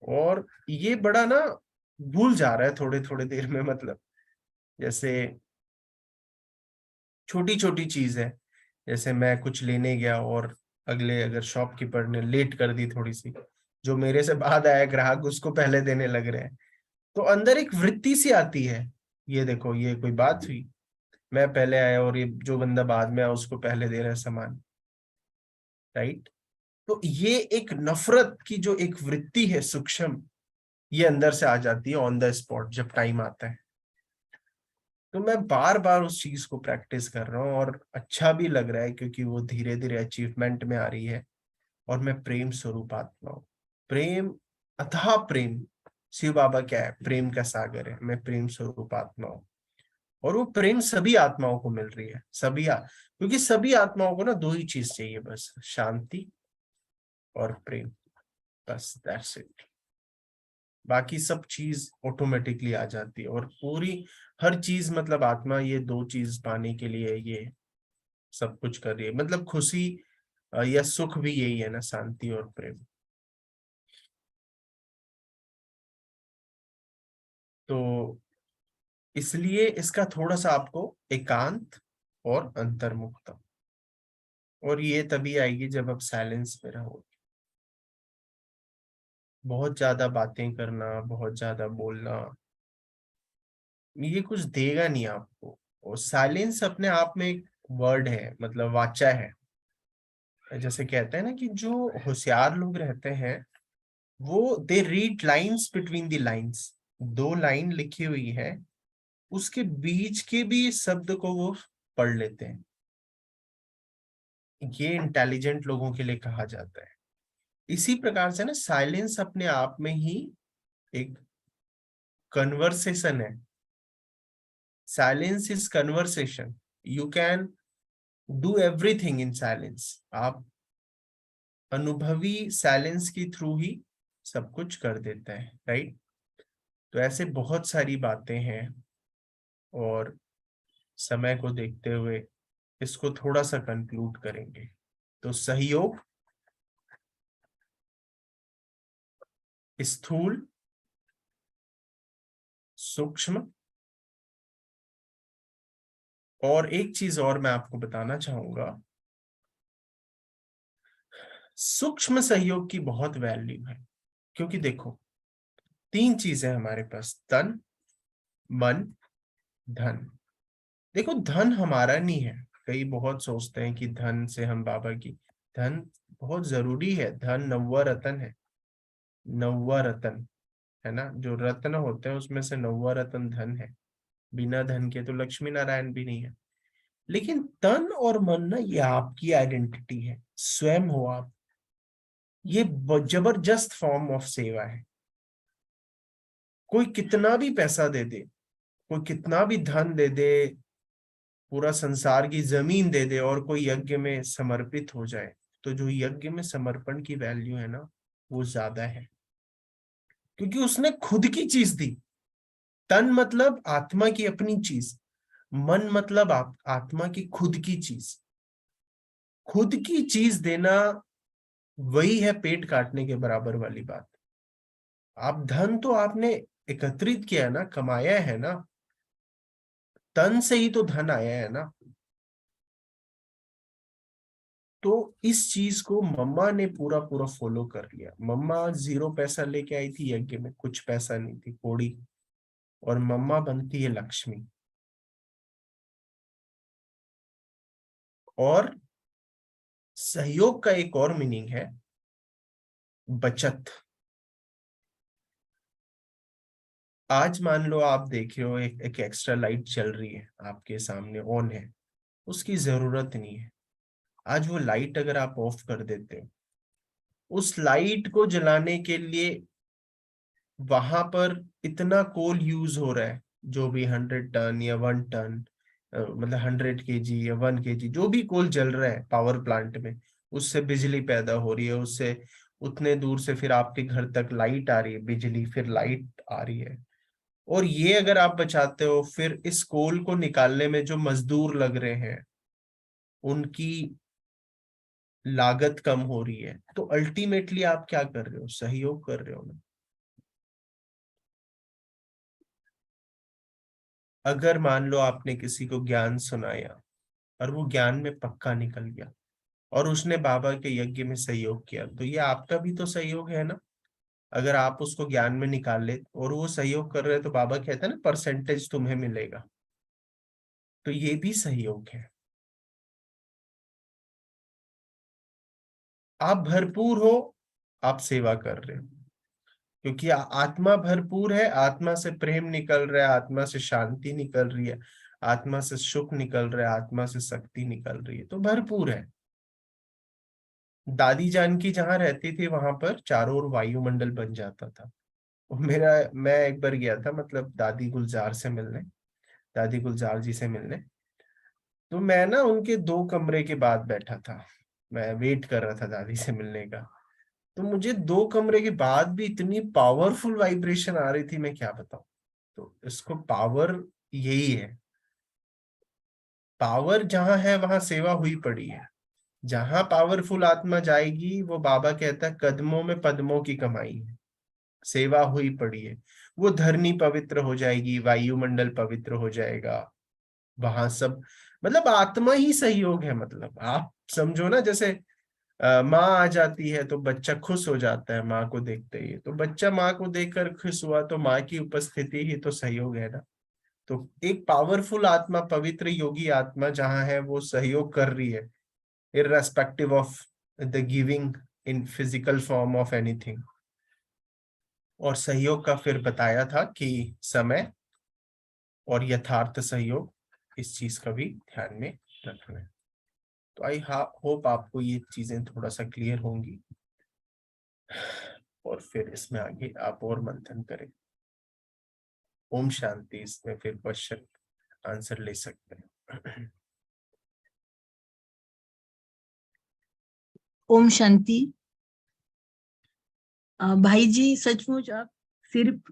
और ये बड़ा ना भूल जा रहा है थोड़े थोड़े देर में, मतलब जैसे छोटी छोटी चीज है। जैसे मैं कुछ लेने गया और अगले अगर शॉपकीपर ने लेट कर दी थोड़ी सी, जो मेरे से बाद आया ग्राहक उसको पहले देने लग रहे हैं, तो अंदर एक वृत्ति सी आती है, ये देखो ये कोई बात हुई, मैं पहले आया और ये जो बंदा बाद में आया उसको पहले दे रहा है सामान, राइट। तो ये एक नफरत की जो एक वृत्ति है सूक्ष्म, ये अंदर से आ जाती है ऑन द स्पॉट जब टाइम आता है। तो मैं बार बार उस चीज को प्रैक्टिस कर रहा हूँ और अच्छा भी लग रहा है क्योंकि वो धीरे धीरे अचीवमेंट में आ रही है। और मैं प्रेम स्वरूप आत्मा हूँ। प्रेम, अथाह प्रेम। शिव बाबा क्या है? प्रेम का सागर है। मैं प्रेम स्वरूप आत्मा हूँ। और वो प्रेम सभी आत्माओं को मिल रही है, क्योंकि सभी आत्माओं को ना दो ही चीज चाहिए बस, शांति और प्रेम। बस दैट्स इट। बाकी सब चीज ऑटोमेटिकली आ जाती है। और पूरी हर चीज मतलब आत्मा ये दो चीज पाने के लिए ये सब कुछ कर रही है। मतलब खुशी या सुख भी यही है ना, शांति और प्रेम। तो इसलिए इसका थोड़ा सा आपको एकांत और अंतर्मुखता, और ये तभी आएगी जब आप साइलेंस में रहो। बहुत ज्यादा बातें करना, बहुत ज्यादा बोलना, ये कुछ देगा नहीं आपको। और साइलेंस अपने आप में एक वर्ड है, मतलब वाचा है। जैसे कहते हैं ना कि जो होशियार लोग रहते हैं वो they read lines between the lines. दो लाइन लिखी हुई है, उसके बीच के भी शब्द को वो पढ़ लेते हैं। ये इंटेलिजेंट लोगों के लिए कहा जाता है। इसी प्रकार से ना साइलेंस अपने आप में ही एक कन्वर्सेशन है। Silence is conversation. You can do everything in silence. आप अनुभवी साइलेंस के थ्रू ही सब कुछ कर देता है, राइट। तो ऐसे बहुत सारी बातें हैं। और समय को देखते हुए इसको थोड़ा सा कंक्लूड करेंगे। तो सहयोग, स्थूल, सूक्ष्म, और एक चीज और मैं आपको बताना चाहूंगा, सूक्ष्म सहयोग की बहुत वैल्यू है। क्योंकि देखो तीन चीजें हमारे पास, तन, मन, धन। देखो धन हमारा नहीं है। कई बहुत सोचते हैं कि धन से हम बाबा की, धन बहुत जरूरी है। धन नौवा रतन है। नौवा रतन है ना, जो रत्न होते हैं उसमें से नौवा रतन धन है। बिना धन के तो लक्ष्मी नारायण भी नहीं है। लेकिन तन और मन ना, ये आपकी आइडेंटिटी है, स्वयं हो आप। ये जबरदस्त फॉर्म ऑफ सेवा है। कोई कितना भी पैसा दे दे, कोई कितना भी धन दे दे, पूरा संसार की जमीन दे दे, और कोई यज्ञ में समर्पित हो जाए, तो जो यज्ञ में समर्पण की वैल्यू है ना, वो ज्यादा है। क्योंकि उसने खुद की चीज दी। तन मतलब आत्मा की अपनी चीज, मन मतलब आत्मा की खुद की चीज। खुद की चीज देना वही है पेट काटने के बराबर वाली बात। आप धन तो आपने एकत्रित किया है ना, कमाया है ना, तन से ही तो धन आया है ना। तो इस चीज को मम्मा ने पूरा पूरा फॉलो कर लिया। मम्मा 0 पैसा लेके आई थी यज्ञ में, कुछ पैसा नहीं थी, कोड़ी। और मम्मा बनती है लक्ष्मी। और सहयोग का एक और मीनिंग है बचत। आज मान लो आप देख रहे हो एक एक्स्ट्रा लाइट चल रही है आपके सामने, ऑन है, उसकी जरूरत नहीं है। आज वो लाइट अगर आप ऑफ कर देते हो, उस लाइट को जलाने के लिए वहां पर इतना कोल यूज हो रहा है, जो भी 100 टन या 1 टन, मतलब 100 kg या 1 kg, जो भी कोल जल रहा है पावर प्लांट में, उससे बिजली पैदा हो रही है, उससे उतने दूर से फिर आपके घर तक लाइट आ रही है, बिजली, फिर लाइट आ रही है। और ये अगर आप बचाते हो, फिर इस कोल को निकालने में जो मजदूर लग रहे हैं उनकी लागत कम हो रही है, तो अल्टीमेटली आप क्या कर रहे हो? सहयोग कर रहे हो ना। अगर मान लो आपने किसी को ज्ञान सुनाया और वो ज्ञान में पक्का निकल गया और उसने बाबा के यज्ञ में सहयोग किया, तो ये आपका भी तो सहयोग है ना। अगर आप उसको ज्ञान में निकाल ले और वो सहयोग कर रहे हैं, तो बाबा कहता है ना परसेंटेज तुम्हें मिलेगा, तो ये भी सहयोग है। आप भरपूर हो, आप सेवा कर रहे हो, क्योंकि आत्मा भरपूर है, आत्मा से प्रेम निकल रहा है, आत्मा से शांति निकल रही है, आत्मा से सुख निकल रहा है, आत्मा से शक्ति निकल रही है, तो भरपूर है। दादी जान की जहां रहती थी वहां पर चारों ओर वायुमंडल बन जाता था। और मैं एक बार गया था, मतलब दादी गुलजार से मिलने, दादी गुलजार जी से मिलने। तो मैं ना उनके 2 कमरे के बाद बैठा था, मैं वेट कर रहा था दादी से मिलने का। तो मुझे 2 कमरे के बाद भी इतनी पावरफुल वाइब्रेशन आ रही थी, मैं क्या बताऊं। तो इसको पावर यही है। पावर जहां है वहां सेवा हुई पड़ी है। जहां पावरफुल आत्मा जाएगी, वो बाबा कहता है कदमों में पद्मों की कमाई है, सेवा हुई पड़ी है। वो धरनी पवित्र हो जाएगी, वायुमंडल पवित्र हो जाएगा, वहां सब, मतलब आत्मा ही सहयोग है। मतलब आप समझो ना, जैसे माँ आ जाती है तो बच्चा खुश हो जाता है माँ को देखते ही, तो बच्चा माँ को देखकर खुश हुआ, तो माँ की उपस्थिति ही तो सहयोग है ना। तो एक पावरफुल आत्मा, पवित्र योगी आत्मा जहां है, वो सहयोग कर रही है, irrespective of the giving in physical form of anything। और सहयोग का फिर बताया था कि समय और यथार्थ सहयोग, इस चीज का भी ध्यान में रखना है। तो आई होप आपको ये चीजें थोड़ा सा क्लियर होंगी, और फिर इसमें आगे आप और मंथन करें। ओम शांति। इसमें फिर क्वेश्चन आंसर ले सकते हैं। ओम शांति। भाई जी, सचमुच आप सिर्फ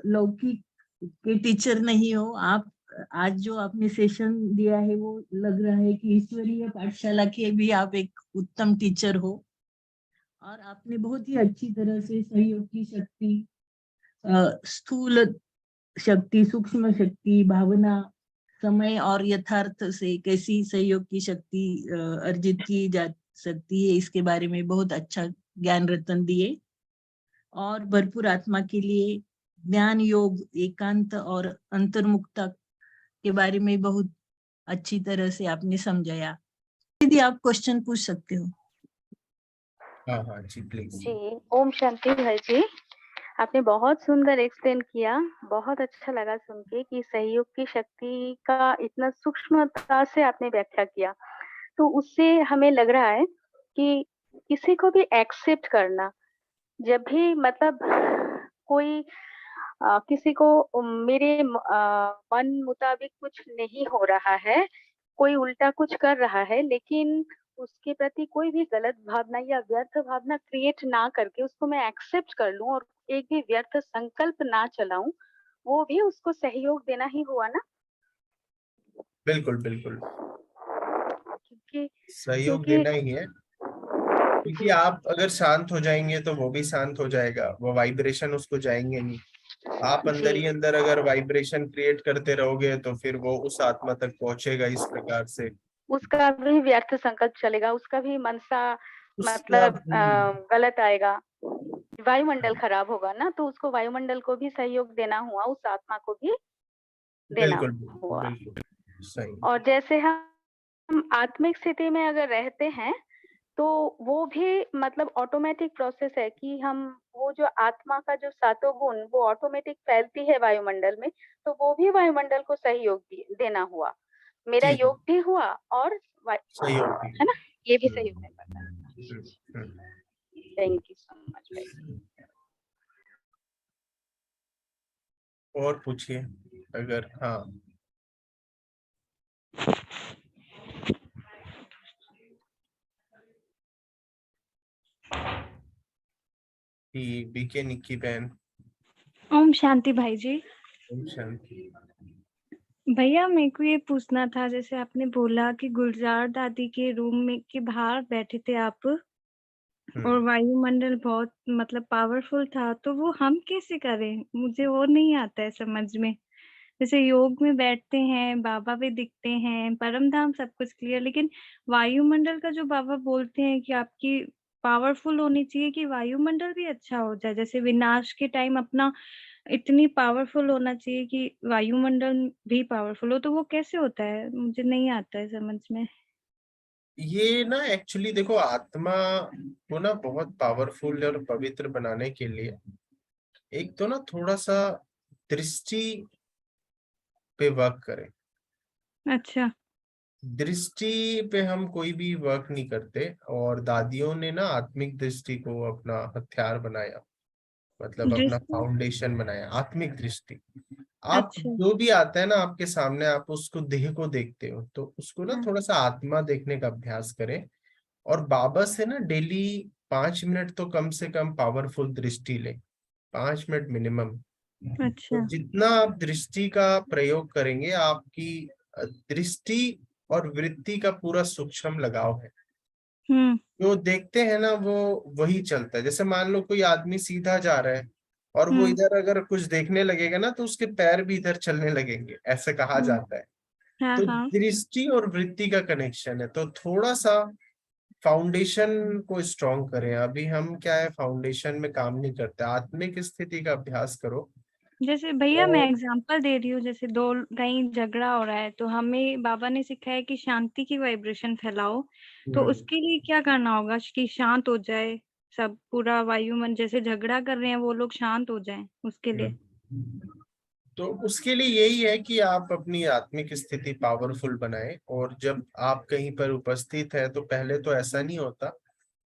लौकिक के टीचर नहीं हो, आप आज जो आपने सेशन दिया है वो लग रहा है कि ईश्वरीय पाठशाला के भी आप एक उत्तम टीचर हो। और आपने बहुत ही अच्छी तरह से सहयोग की शक्ति, स्थूल शक्ति, सूक्ष्म शक्ति, भावना, समय और यथार्थ से कैसी सहयोग की शक्ति अर्जित की जा सकती है, इसके बारे में बहुत अच्छा ज्ञान रतन दिए। और भरपूर आत्मा के लिए ज्ञान योग, एकांत और अंतर्मुक्ता के बारे में बहुत अच्छी तरह से आपने समझाया। यदि आप क्वेश्चन पूछ सकते हो। हाँ हाँ जी, प्लीज। जी, ओम शांति भाई जी। आपने बहुत सुंदर एक्सप्लेन किया, बहुत अच्छा लगा सुन के कि सहयोग की शक्ति का इतना सूक्ष्मता से आपने व्याख्या किया। तो उससे हमें लग रहा है कि किसी को भी एक्सेप्ट करना, जब भी मतलब कोई किसी को मेरे मन मुताबिक कुछ नहीं हो रहा है, कोई उल्टा कुछ कर रहा है, लेकिन उसके प्रति कोई भी गलत भावना या व्यर्थ भावना क्रिएट ना करके उसको मैं एक्सेप्ट कर लूं और एक भी व्यर्थ संकल्प ना चलाऊं, वो भी उसको सहयोग देना ही हुआ ना। बिल्कुल बिल्कुल, क्योंकि सहयोग क्योंकि देना ही है। क्योंकि जी आप अगर शांत हो जाएंगे तो वो भी शांत हो जाएगा, वो वाइब्रेशन उसको जाएंगे नहीं। आप अंदर जी ही अंदर अगर वाइब्रेशन क्रिएट करते रहोगे, तो फिर वो उस आत्मा तक पहुंचेगा इस प्रकार से। उसका भी व्यर्थ संकल्प चलेगा, उसका भी मनसा उसका मतलब गलत आएगा, वायुमंडल खराब होगा ना, तो उसको वायुमंडल को भी सहयोग देना हुआ, उस आत्मा को भी देना बिल्कुल हुआ। बिल्कुल सही। और जैसे हम आत्मिक स्थिति में अगर रहते हैं तो वो भी मतलब ऑटोमेटिक प्रोसेस है कि हम वो जो आत्मा का जो सातों गुण वो ऑटोमेटिक फैलती है वायुमंडल में, तो वो भी वायुमंडल को सहयोग देना हुआ। मेरा जी जी, योग भी हुआ और सहयोग भी। है ना, ये भी सहयोग हम्म, में पड़ता है। हम्म। थैंक यू सो मच भाई। और पूछिए अगर, हाँ। बीके निक्की बहन। ओम शांति भाई जी। ओम शांति। भैया मेरे को ये पूछना था, जैसे आपने बोला कि गुलजार दादी के रूम में के बाहर बैठे थे आप और वायुमंडल बहुत मतलब पावरफुल था, तो वो हम कैसे करें? मुझे वो नहीं आता है समझ में। जैसे योग में बैठते हैं, बाबा भी दिखते हैं, परम धाम सब कुछ क्लियर, लेकिन वायुमंडल का जो बाबा बोलते हैं कि आपकी पावरफुल होनी चाहिए कि वायुमंडल भी अच्छा हो जाए, जैसे विनाश के टाइम अपना इतनी पावरफुल होना चाहिए कि वायुमंडल भी पावरफुल हो, तो वो कैसे होता है? मुझे नहीं आता है समझ में। ये ना एक्चुअली देखो, आत्मा को ना बहुत पावरफुल और पवित्र बनाने के लिए एक तो ना थोड़ा सा दृष्टि पे वर्क करें। अच्छा। दृष्टि पे हम कोई भी वर्क नहीं करते, और दादियों ने ना आत्मिक दृष्टि को अपना हथियार बनाया, मतलब अपना दृष्टि। फाउंडेशन बनाया, आत्मिक दृष्टि। आप अच्छा। जो भी आता है ना आपके सामने, आप उसको देह को देखते हो, तो उसको ना हाँ। थोड़ा सा आत्मा देखने का अभ्यास करें। और बाबा से ना डेली 5 मिनट तो कम से कम पावरफुल दृष्टि लें, 5 मिनट मिनिमम। तो अच्छा। जितना आप दृष्टि का प्रयोग करेंगे, आपकी दृष्टि और वृत्ति का पूरा सूक्ष्म लगाव है। हम्म। जो देखते हैं ना वो वही चलता है। जैसे मान लो कोई आदमी सीधा जा रहा है और वो हम्म। इधर अगर कुछ देखने लगेगा ना, तो उसके पैर भी इधर चलने लगेंगे, ऐसे कहा हम्म। जाता है। हाँ तो हाँ। दृष्टि और वृत्ति का कनेक्शन है, तो थोड़ा सा फाउंडेशन को स्ट्रॉन्ग करें। अभी हम क्या है, फाउंडेशन में काम नहीं करते, आत्मिक स्थिति का अभ्यास करो। जैसे भैया मैं और एग्जांपल दे रही हूँ, जैसे दो कहीं झगड़ा हो रहा है तो हमें बाबा ने सिखाया कि शांति की वाइब्रेशन फैलाओ, तो हम्म, उसके लिए क्या करना होगा कि शांत हो जाए सब, पूरा वायुमंडल जैसे झगड़ा कर रहे हैं वो लोग शांत हो जाएं उसके लिए? तो उसके लिए यही है कि आप अपनी आत्मिक स्थिति पावरफुल बनाएं। और जब आप कहीं पर उपस्थित है, तो पहले तो ऐसा नहीं होता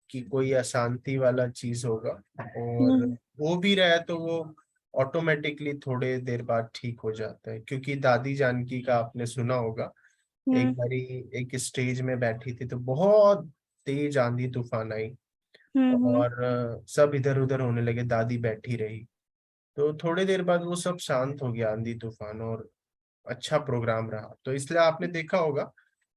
कि कोई अशांति वाला चीज होगा, और हम्म। हो भी रहा है तो वो ऑटोमेटिकली थोड़े देर बाद ठीक हो जाता है। क्योंकि दादी जानकी का आपने सुना होगा, एक हम्म। बारी एक स्टेज में बैठी थी तो बहुत तेज आंधी तूफान आई, हम्म। और सब इधर उधर होने लगे, दादी बैठी रही। तो थोड़ी देर बाद वो सब शांत हो गया, आंधी तूफान, और अच्छा प्रोग्राम रहा। तो इसलिए आपने देखा होगा,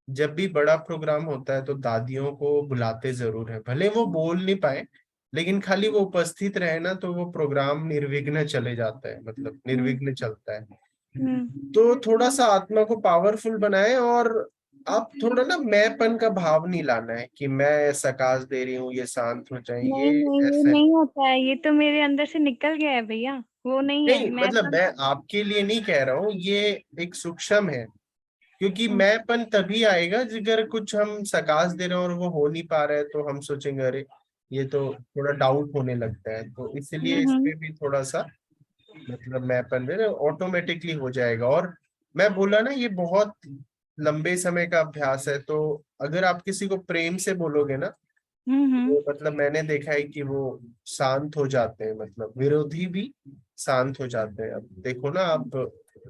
जब भी बड़ा प्रोग्राम होता है तो दादियों को बुलाते जरूर है, भले वो बोल नहीं पाए, लेकिन खाली वो उपस्थित रहे ना तो वो प्रोग्राम निर्विघ्न चले जाता है, मतलब हम्म। निर्विघ्न चलता है। हम्म। तो थोड़ा सा आत्मा को पावरफुल बनाए, और आप थोड़ा ना मैंपन का भाव नहीं लाना है कि मैं सकाश दे रही हूँ, ये शांत हो जाए, नहीं ये नहीं, ये ऐसा नहीं होता है, ये तो मेरे अंदर से निकल गया है भैया, वो नहीं है नहीं। मैं मतलब तो। मैं आपके लिए नहीं कह रहा हूँ, ये एक सूक्ष्म है। क्योंकि हम्म। मैंपन तभी आएगा अगर कुछ हम सकाश दे रहे हैं और वो हो नहीं पा रहा है, तो हम सोचेंगे अरे ये तो थोड़ा डाउट होने लगता है, तो इसलिए इस हम्म। पे भी थोड़ा सा मतलब मैंपन में ऑटोमेटिकली हो जाएगा। और मैं बोला ना, ये बहुत लंबे समय का अभ्यास है। तो अगर आप किसी को प्रेम से बोलोगे ना, हम्म। तो मतलब मैंने देखा है कि वो शांत हो जाते हैं, मतलब विरोधी भी शांत हो जाते हैं। अब देखो ना आप,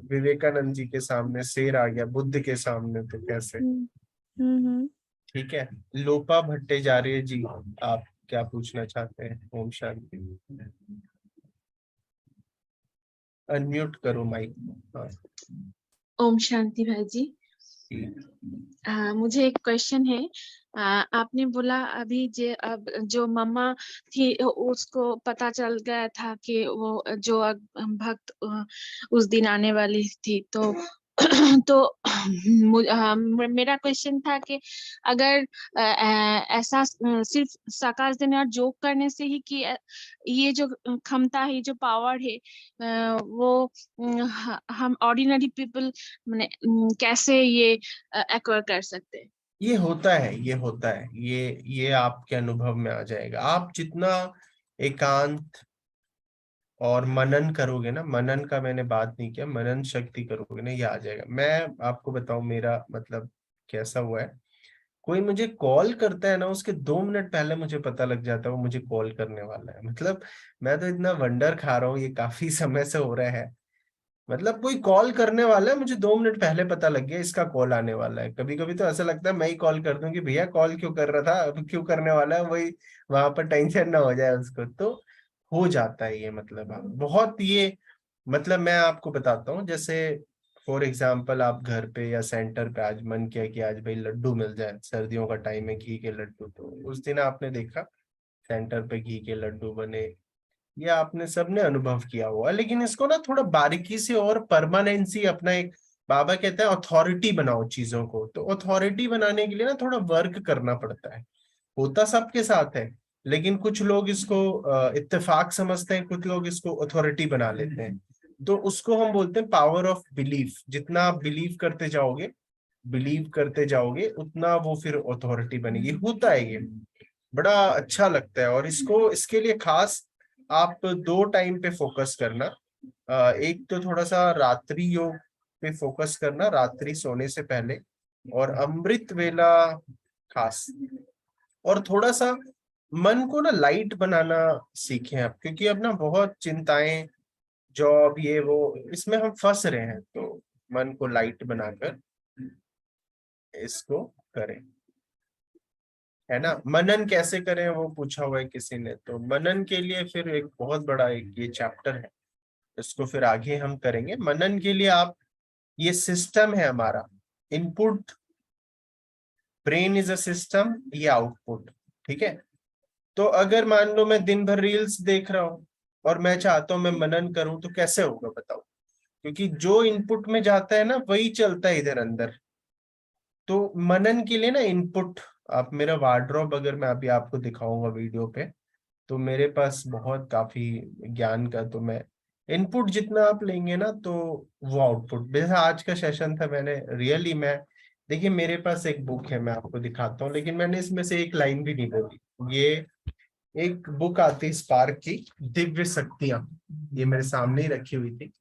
विवेकानंद जी के सामने शेर आ गया, बुद्ध के सामने तो कैसे। हम्म। हम्म। ठीक है। लोपा भट्टाचार्य जी, आप क्या पूछना चाहते हैं? ओम शांति। अनम्यूट करो माइक। हाँ। ओम शांति भाई जी। मुझे एक क्वेश्चन है। आपने बोला अभी अब जो मम्मा थी उसको पता चल गया था कि वो जो भक्त उस दिन आने वाली थी, तो तो मेरा क्वेश्चन था कि अगर ऐसा सिर्फ साकाश देने और जोक करने से ही कि ये जो क्षमता है, जो पावर है, वो हम ऑर्डिनरी पीपल मैंने कैसे ये एक्वायर कर सकते हैं? ये होता है, ये होता है, ये आपके अनुभव में आ जाएगा। आप जितना एकांत और मनन करोगे ना, मनन का मैंने बात नहीं किया, मनन शक्ति करोगे ना, ये आ जाएगा। मैं आपको बताऊं मेरा मतलब कैसा हुआ है। कोई मुझे कॉल करता है ना, उसके 2 मिनट पहले मुझे पता लग जाता है वो मुझे कॉल करने वाला है। मतलब मैं तो इतना वंडर खा रहा हूँ, ये काफी समय से हो रहा है। मतलब कोई कॉल करने वाला है, मुझे 2 मिनट पहले पता लग गया इसका कॉल आने वाला है। कभी कभी तो ऐसा लगता है मैं ही कॉल कर दूं कि भैया कॉल क्यों कर रहा था, अब क्यों करने वाला है, वही वहां पर टेंशन ना हो जाए उसको। तो हो जाता है ये, मतलब आप बहुत ये, मतलब मैं आपको बताता हूँ, जैसे फॉर एग्जाम्पल आप घर पे या सेंटर पे आज मन किया कि आज भाई लड्डू मिल जाए, सर्दियों का टाइम है, घी के लड्डू, तो उस दिन आपने देखा सेंटर पे घी के लड्डू बने, ये आपने सबने अनुभव किया हुआ। लेकिन इसको ना थोड़ा बारीकी से और परमानेंसी, अपना एक, बाबा कहते हैं अथॉरिटी बनाओ चीजों को। तो अथॉरिटी बनाने के लिए ना थोड़ा वर्क करना पड़ता है। होता सबके साथ है, लेकिन कुछ लोग इसको इत्तेफाक समझते हैं, कुछ लोग इसको अथॉरिटी बना लेते हैं। तो उसको हम बोलते हैं पावर ऑफ बिलीफ। जितना आप बिलीव करते जाओगे उतना वो फिर अथॉरिटी बनेगी। होता है ये, बड़ा अच्छा लगता है। और इसको, इसके लिए खास आप 2 टाइम पे फोकस करना। एक तो थोड़ा सा रात्रि योग पे फोकस करना, रात्रि सोने से पहले, और अमृत वेला खास। और थोड़ा सा मन को ना लाइट बनाना सीखें आप, क्योंकि अब ना बहुत चिंताएं, जॉब, ये वो, इसमें हम फंस रहे हैं। तो मन को लाइट बनाकर इसको करें, है ना। मनन कैसे करें वो पूछा हुआ है किसी ने, तो मनन के लिए फिर एक बहुत बड़ा एक ये चैप्टर है, इसको फिर आगे हम करेंगे। मनन के लिए आप, ये सिस्टम है हमारा, input, brain is a system, ये आउटपुट, ठीक है। तो अगर मान लो मैं दिन भर रील्स देख रहा हूँ और मैं चाहता हूँ मैं मनन करूं, तो कैसे होगा बताओ, क्योंकि जो इनपुट में जाता है ना वही चलता है इधर अंदर। तो मनन के लिए ना इनपुट, आप मेरा वार्डरोब अगर मैं अभी आपको दिखाऊंगा वीडियो पे, तो मेरे पास बहुत काफी ज्ञान का, तो मैं इनपुट जितना आप लेंगे ना तो वो आउटपुट। जैसे आज का सेशन था, मैंने रियली, मैं देखिए मेरे पास एक बुक है, मैं आपको दिखाता हूँ, लेकिन मैंने इसमें से एक लाइन भी नहीं बोली। ये एक बुक आती है स्पार्क की, दिव्य शक्तियां, ये मेरे सामने ही रखी हुई थी,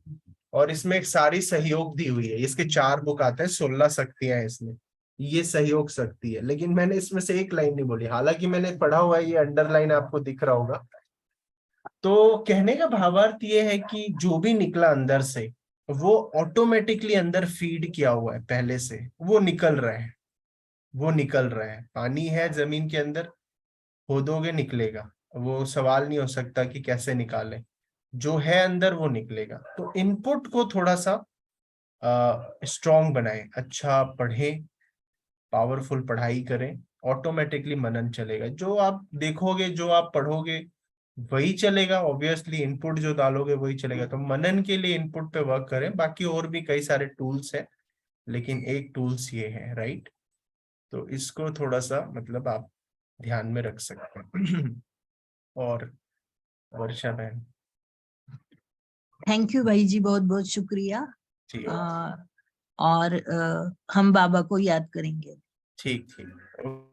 और इसमें एक सारी सहयोग दी हुई है। इसके 4 बुक आते हैं, 16 शक्तियां हैं इसमें, ये सहयोग शक्ति है। लेकिन मैंने इसमें से एक लाइन नहीं बोली, हालांकि मैंने पढ़ा हुआ है, ये अंडरलाइन आपको दिख रहा होगा। तो कहने का भावार्थ ये है कि जो भी निकला अंदर से, वो ऑटोमेटिकली अंदर फीड किया हुआ है पहले से, वो निकल रहा है, वो निकल रहा है। पानी है जमीन के अंदर, खोदोगे निकलेगा, वो सवाल नहीं हो सकता कि कैसे निकाले, जो है अंदर वो निकलेगा। तो इनपुट को थोड़ा सा स्ट्रॉन्ग बनाएं, अच्छा पढ़ें, पावरफुल पढ़ाई करें, ऑटोमेटिकली मनन चलेगा। जो आप देखोगे, जो आप पढ़ोगे वही चलेगा, ऑब्वियसली इनपुट जो डालोगे वही चलेगा। तो मनन के लिए इनपुट पे वर्क करें, बाकी और भी कई सारे टूल्स हैं, लेकिन एक टूल्स ये है, राइट। तो इसको थोड़ा सा मतलब आप ध्यान में रख सकते हैं। और वर्षा बहन। थैंक यू भाई जी, बहुत बहुत शुक्रिया। ठीक और हम बाबा को याद करेंगे। ठीक ठीक।